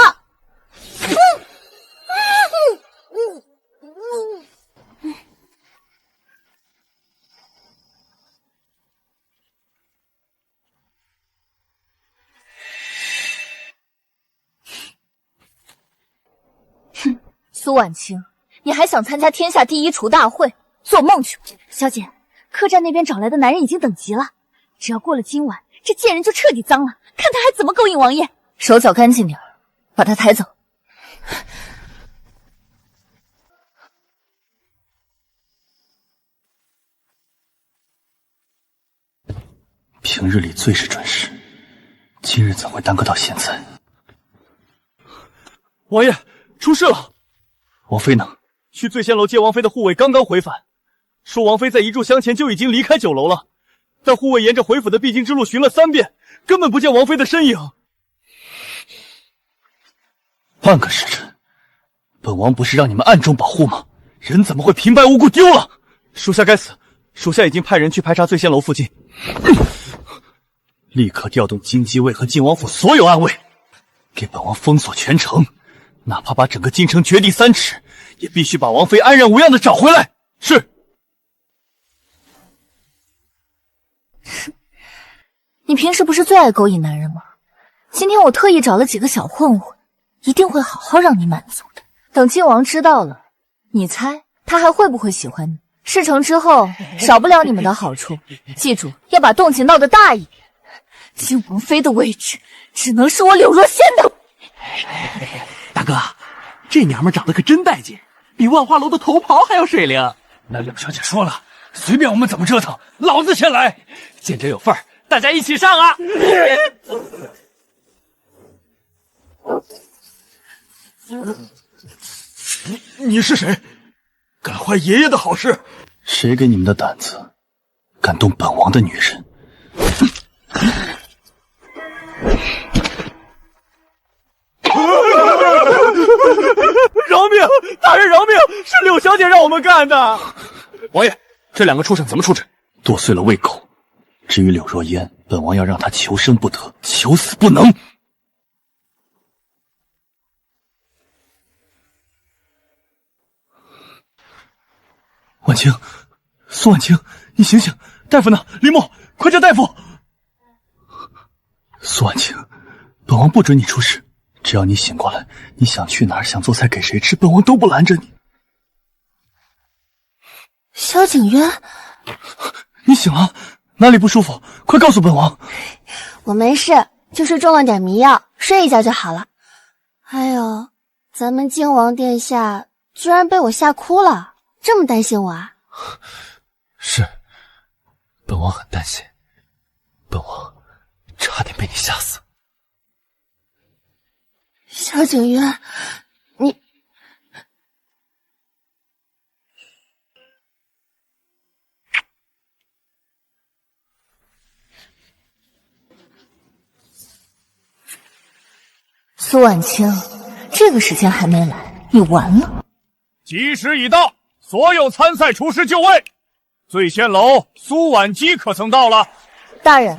苏婉清，你还想参加天下第一厨大会？做梦去！小姐，客栈那边找来的男人已经等急了，只要过了今晚，这贱人就彻底脏了，看他还怎么勾引王爷。手脚干净点，把他抬走。平日里最是准时，今日怎会耽搁到现在？王爷，出事了！王妃呢？去醉仙楼接王妃的护卫刚刚回返，说王妃在一炷香前就已经离开酒楼了，但护卫沿着回府的必经之路寻了3遍，根本不见王妃的身影。半个时辰，本王不是让你们暗中保护吗？人怎么会平白无故丢了？属下该死，属下已经派人去排查醉仙楼附近。立刻调动京畿卫和晋王府所有暗卫，给本王封锁全城，哪怕把整个京城掘地3尺，也必须把王妃安然无恙的找回来。是。你平时不是最爱勾引男人吗？今天我特意找了几个小混混，一定会好好让你满足的。等晋王知道了，你猜他还会不会喜欢你？事成之后，少不了你们的好处。记住，要把动静闹得大一点。晋王妃的位置，只能是我柳若仙的。大哥，这娘们长得可真带劲，比万花楼的头袍还要水灵。那柳小姐说了，随便我们怎么折腾，老子先来。见者有份儿，大家一起上啊！你是谁？敢坏爷爷的好事？谁给你们的胆子，敢动本王的女人？饶命！大人饶命！是柳小姐让我们干的。王爷，这2个畜生怎么处置？剁碎了喂狗。至于柳若烟，本王要让她求生不得，求死不能。婉清，苏婉清，你醒醒！大夫呢？林默，快叫大夫！苏婉清，本王不准你出事，只要你醒过来，你想去哪儿，想做菜给谁吃，本王都不拦着你。萧景渊，你醒了？哪里不舒服？快告诉本王。我没事，就是中了点迷药，睡一觉就好了。哎呦，咱们靖王殿下居然被我吓哭了，这么担心我啊？是，本王很担心，本王差点被你吓死。萧景渊，你……苏婉清，这个时间还没来，你完了。吉时已到，所有参赛厨师就位。醉仙楼苏婉姬可曾到了？大人，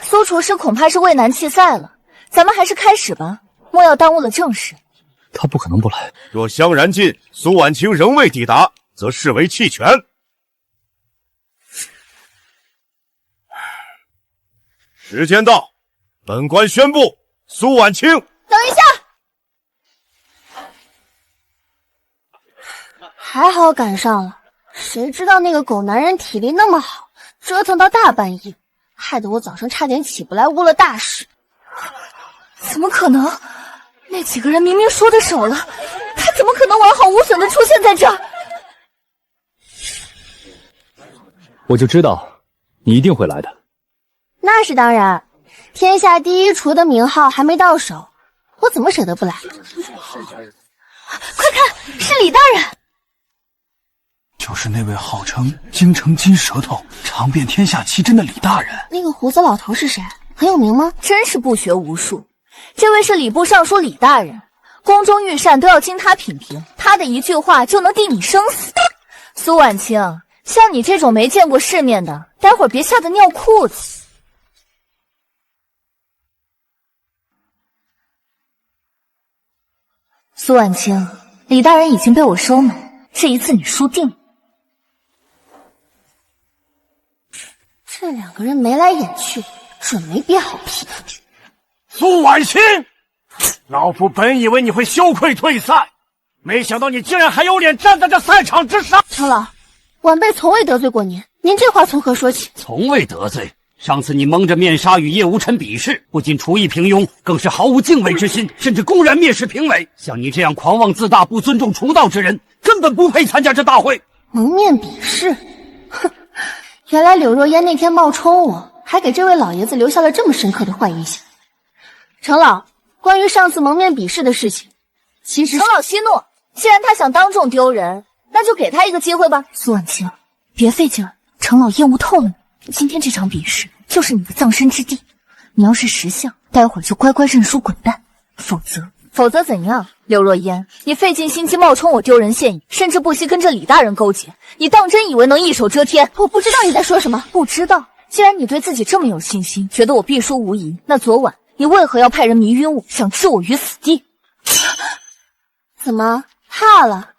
苏厨师恐怕是畏难弃赛了，咱们还是开始吧，莫要耽误了正事。他不可能不来。若香然尽，苏婉清仍未抵达，则视为弃权。时间到，本官宣布，苏婉清。等一下，还好赶上了。谁知道那个狗男人体力那么好，折腾到大半夜，害得我早上差点起不来，误了大事。怎么可能？那几个人明明说的手了，他怎么可能完好无损的出现在这儿？我就知道你一定会来的。那是当然，天下第一厨的名号还没到手，我怎么舍得不来？快看，是李大人！就是那位号称京城金舌头、尝遍天下奇珍的李大人。那个胡子老头是谁？很有名吗？真是不学无术。这位是礼部尚书李大人，宫中御膳都要经他品评，他的一句话就能定你生死。苏婉清，像你这种没见过世面的，待会儿别吓得尿裤子。苏婉清，李大人已经被我收买，这一次你输定了。这两个人眉来眼去，准没憋好屁。苏婉清，老夫本以为你会羞愧退赛，没想到你竟然还有脸站在这赛场之上！程老，晚辈从未得罪过您，您这话从何说起？从未得罪。上次你蒙着面纱与叶无尘比试，不仅厨艺平庸，更是毫无敬畏之心，甚至公然蔑视评委。像你这样狂妄自大、不尊重厨道之人，根本不配参加这大会。蒙面比试，哼！原来柳若烟那天冒充我，还给这位老爷子留下了这么深刻的坏印象。程老，关于上次蒙面比试的事情，其实程老息怒，既然他想当众丢人，那就给他一个机会吧。苏婉清，别费劲了，程老厌恶透了你。今天这场比试就是你的葬身之地，你要是识相，待会儿就乖乖认输滚蛋，否则怎样？柳若烟，你费尽心机冒充我丢人现眼，甚至不惜跟这李大人勾结，你当真以为能一手遮天？我不知道你在说什么。不知道？既然你对自己这么有信心，觉得我必输无疑，那昨晚你为何要派人迷晕我，想置我于死地？怎么怕了？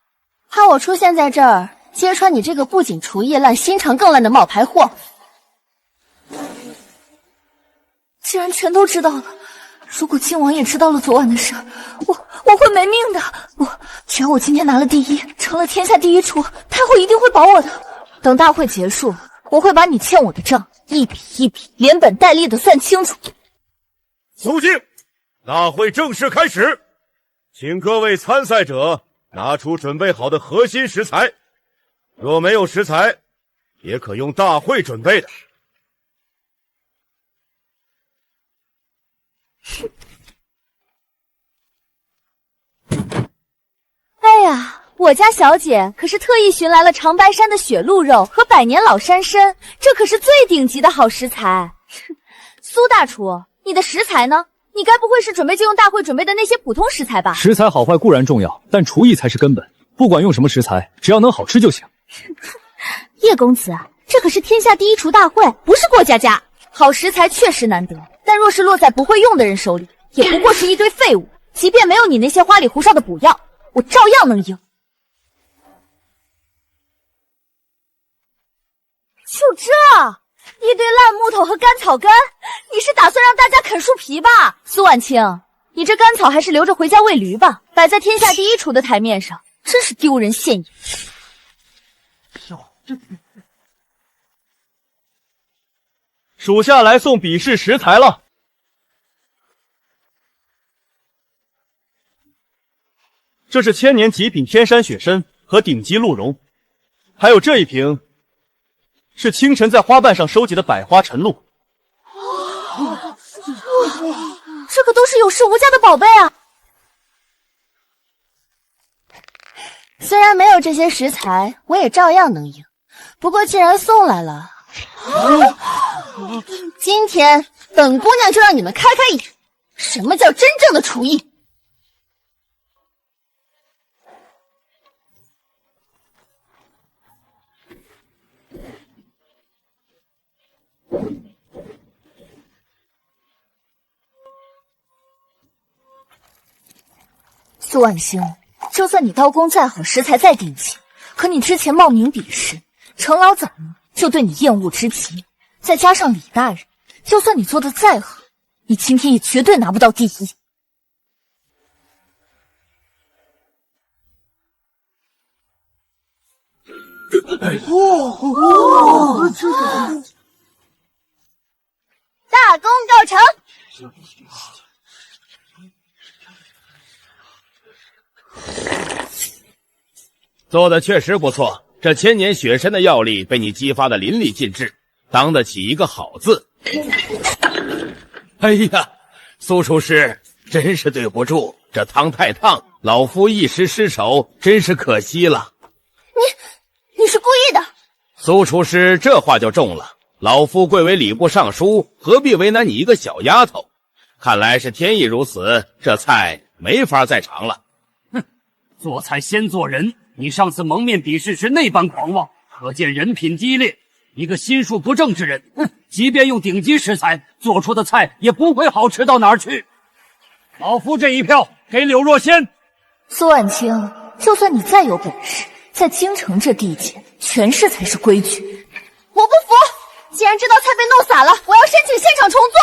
怕我出现在这儿揭穿你这个不仅厨艺烂，心肠更烂的冒牌货？既然全都知道了，如果靖王也知道了昨晚的事，我会没命的。只要我今天拿了第一，成了天下第一厨，太后一定会保我的。等大会结束，我会把你欠我的账一笔一笔连本带利的算清楚。肃静！大会正式开始，请各位参赛者拿出准备好的核心食材，若没有食材，也可用大会准备的。哎呀，我家小姐可是特意寻来了长白山的雪鹿肉和百年老山参，这可是最顶级的好食材。苏大厨，你的食材呢？你该不会是准备就用大会准备的那些普通食材吧？食材好坏固然重要，但厨艺才是根本。不管用什么食材，只要能好吃就行。叶公子，这可是天下第一厨大会，不是过家家。好食材确实难得，但若是落在不会用的人手里，也不过是一堆废物。即便没有你那些花里胡哨的补药，我照样能赢。就这一堆烂木头和干草根，你是打算让大家啃树皮吧？苏婉清，你这干草还是留着回家喂驴吧，摆在天下第一厨的台面上，真是丢人现眼。属下来送比试食材了。这是千年极品天山雪参和顶级鹿茸，还有这一瓶是清晨在花瓣上收集的百花晨露。这可都是有市无价的宝贝啊！虽然没有这些食材，我也照样能赢。不过既然送来了，今天本姑娘就让你们开开眼，什么叫真正的厨艺。苏婉星，就算你刀工再好，食材再顶级，可你之前冒名比试，程老早呢就对你厌恶之极，再加上李大人，就算你做的再好，你今天也绝对拿不到第一。大功告成！做的确实不错，这千年雪参的药力被你激发的淋漓尽致，当得起一个好字。哎呀，苏厨师，真是对不住，这汤太烫，老夫一时失手，真是可惜了。你是故意的。苏厨师这话就重了，老夫贵为礼部尚书，何必为难你一个小丫头？看来是天意如此，这菜没法再尝了。哼，做菜先做人，你上次蒙面比试时那般狂妄，可见人品低劣。一个心术不正之人，即便用顶级食材做出的菜也不会好吃到哪儿去。老夫这一票给柳若仙。苏婉清，就算你再有本事，在京城这地界，权势才是规矩。我不服！既然这道菜被弄洒了，我要申请现场重做。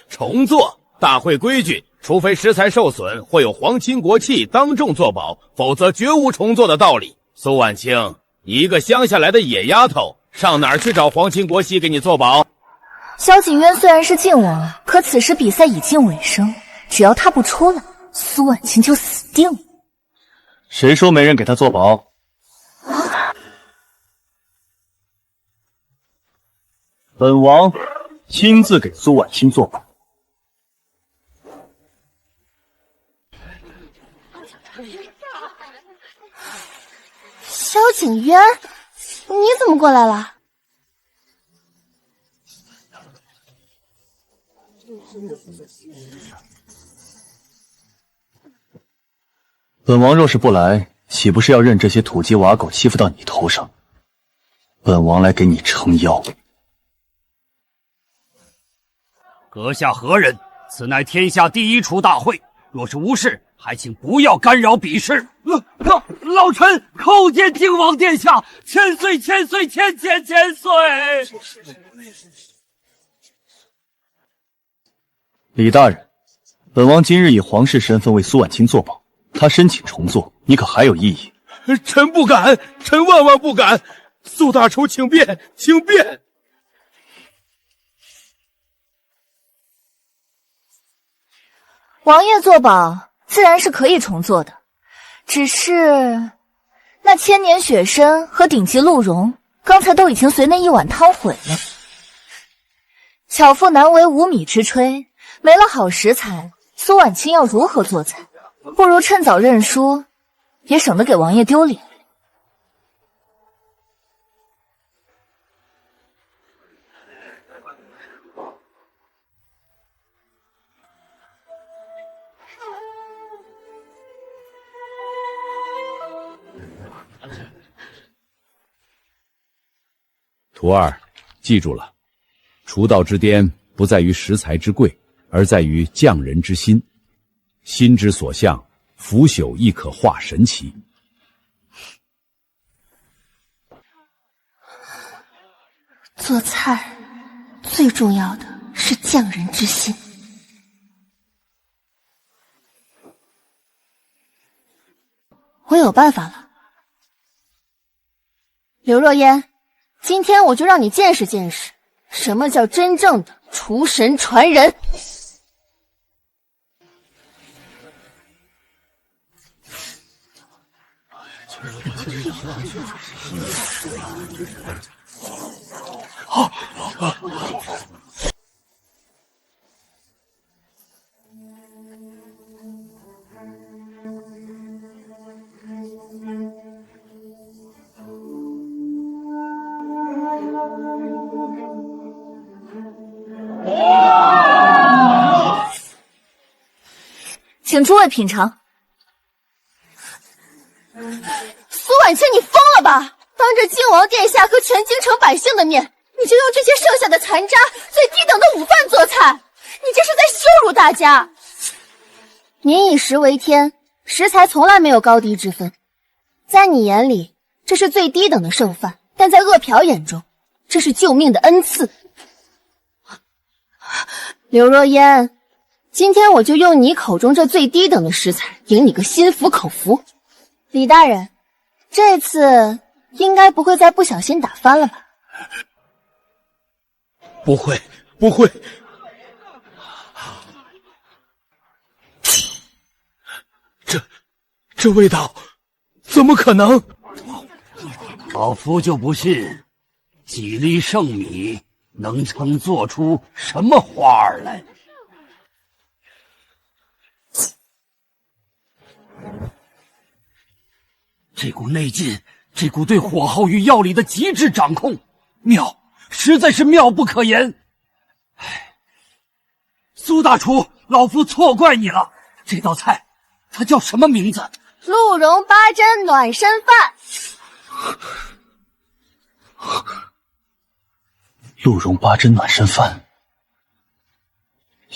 重做？大会规矩，除非食材受损或有皇亲国戚当众作保，否则绝无重做的道理。苏婉清，你一个乡下来的野丫头，上哪儿去找皇亲国戚给你作保？萧景渊虽然是晋王，可此时比赛已近尾声，只要他不出来，苏婉清就死定了。谁说没人给他作保？本王亲自给苏婉清作保。萧景渊，你怎么过来了？本王若是不来，岂不是要任这些土鸡瓦狗欺负到你头上？本王来给你撑腰。阁下何人？此乃天下第一厨大会，若是无事，还请不要干扰比试。老臣叩见靖王殿下，千岁千岁千千千岁！李大人，本王今日以皇室身份为苏婉清作保，他申请重做，你可还有异议？臣不敢，臣万万不敢！苏大厨，请便，请便！王爷作保自然是可以重做的，只是那千年雪参和顶级鹿茸刚才都已经随那一碗汤毁了。巧妇难为无米之炊，没了好食材，苏婉清要如何做菜？不如趁早认输，也省得给王爷丢脸。徒儿，记住了，厨道之巅不在于食材之贵，而在于匠人之心。心之所向，腐朽亦可化神奇。做菜最重要的是匠人之心。我有办法了，刘若烟，今天我就让你见识见识，什么叫真正的厨神传人。请诸位品尝。苏婉清，你疯了吧？当着靖王殿下和全京城百姓的面，你就用这些剩下的残渣、最低等的午饭做菜，你这是在羞辱大家！民以食为天，食材从来没有高低之分。在你眼里，这是最低等的剩饭，但在恶殍眼中，这是救命的恩赐。刘若烟，今天我就用你口中这最低等的食材，赢你个心服口服。李大人，这次应该不会再不小心打翻了吧？不会，不会。这味道，怎么可能？老夫就不信，几粒剩米能称做出什么花儿来。这股内劲，这股对火候与药理的极致掌控，妙，实在是妙不可言。唉，苏大厨，老夫错怪你了。这道菜，它叫什么名字？鹿茸八珍暖身饭。鹿茸八珍暖身饭。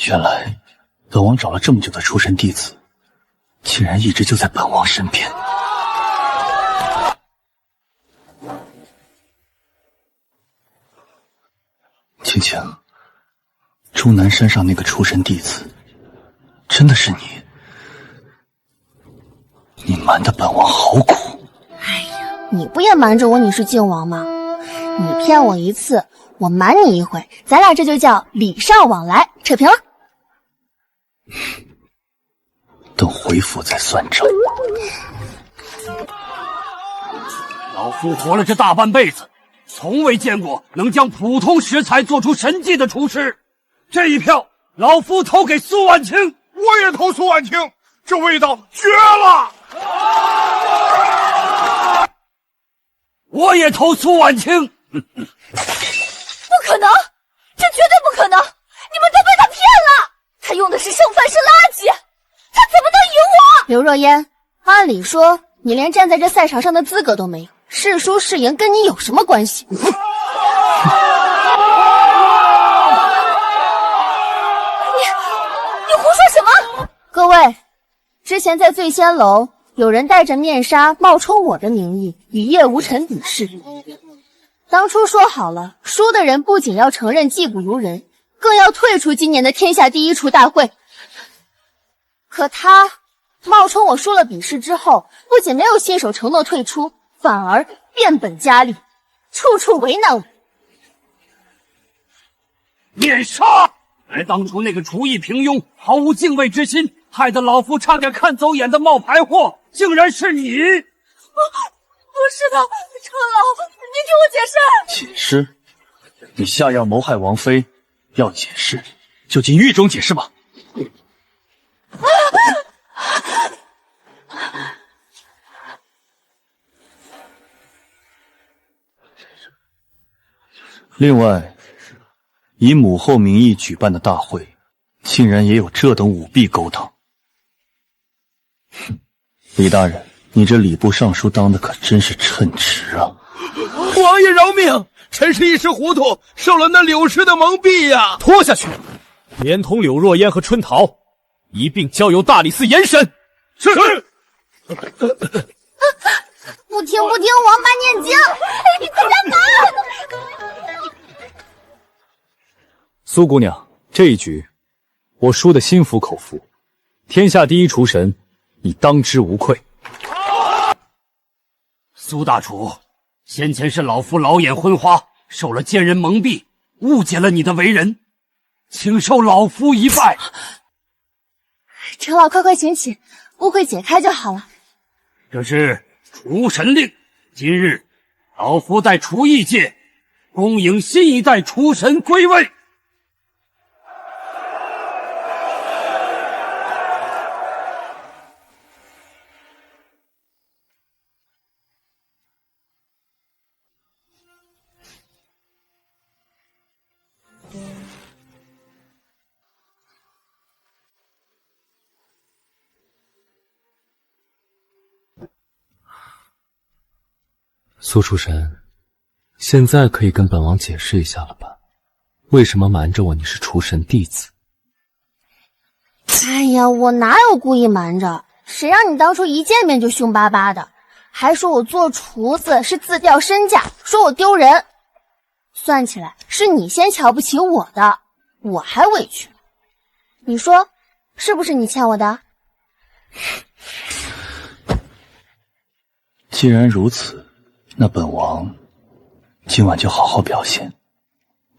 原来本王找了这么久的厨神弟子，竟然一直就在本王身边。青青，终南山上那个厨神弟子，真的是你，你瞒得本王好苦。哎呀，你不也瞒着我你是靖王吗？你骗我一次，我瞒你一回，咱俩这就叫礼尚往来，扯平了。等回府再算账。老夫活了这大半辈子，从未见过能将普通食材做出神迹的厨师。这一票，老夫投给苏婉清。我也投苏婉清，这味道绝了！我也投苏婉清。不可能，这绝对不可能！你们都被他骗了，他用的是剩饭是垃圾，他怎么能赢我？刘若烟，按理说你连站在这赛场上的资格都没有，是输是赢跟你有什么关系？你胡说什么？各位，之前在醉仙楼有人戴着面纱冒充我的名义与叶无尘比试，当初说好了，输的人不仅要承认技不如人，更要退出今年的天下第一厨大会。可他冒充我输了比试之后，不仅没有信守承诺退出，反而变本加厉，处处为难我。面纱！而当初那个厨艺平庸、毫无敬畏之心，害得老夫差点看走眼的冒牌货，竟然是你！不是的，车老，您听我解释。解释？你下药谋害王妃，要解释就进狱中解释吧。另外，以母后名义举办的大会，竟然也有这等舞弊勾当。李大人，你这礼部尚书当的可真是称职啊！王爷饶命，臣是一时糊涂，受了那柳氏的蒙蔽呀！拖下去，连同柳若烟和春桃一并交由大理寺严审。是。不听，王八念经！你在干嘛？苏姑娘，这一局我输得心服口服，天下第一厨神，你当之无愧。苏大厨，先前是老夫老眼昏花，受了奸人蒙蔽，误解了你的为人，请受老夫一拜。陈老，快行起，误会解开就好了。这是厨神令，今日老夫在厨艺界恭迎新一代厨神归位。苏厨神，现在可以跟本王解释一下了吧？为什么瞒着我你是厨神弟子？哎呀，我哪有故意瞒着？谁让你当初一见面就凶巴巴的，还说我做厨子是自掉身价，说我丢人。算起来是你先瞧不起我的，我还委屈。你说是不是你欠我的？既然如此，那本王今晚就好好表现，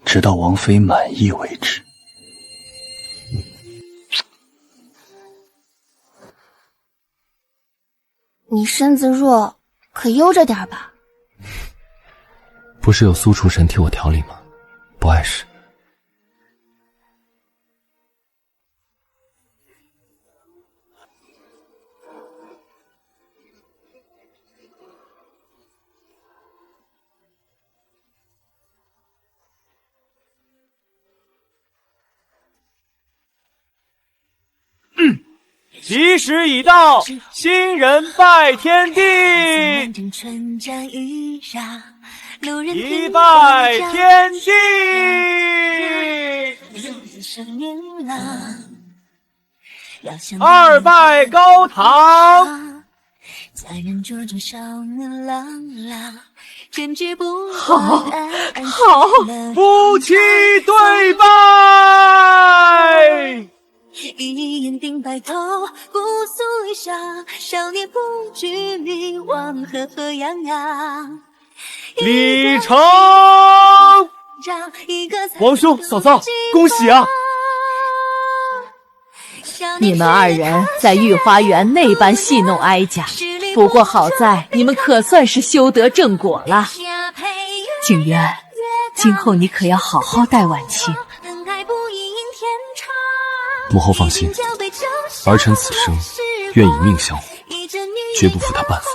直到王妃满意为止。你身子弱，可悠着点吧。不是有苏厨神替我调理吗？不碍事。吉时已到，新人拜天地，一拜天地。二拜高堂，好，夫妻对拜。一眼定白头，姑苏一笑，少年不惧迷惘，和和洋洋。李成，王兄嫂子，恭喜啊！你们二人在御花园那般戏弄哀家，不过好在你们可算是修得正果了。景渊，今后你可要好好待婉清。母后放心，儿臣此生愿以命相护，绝不负他半分。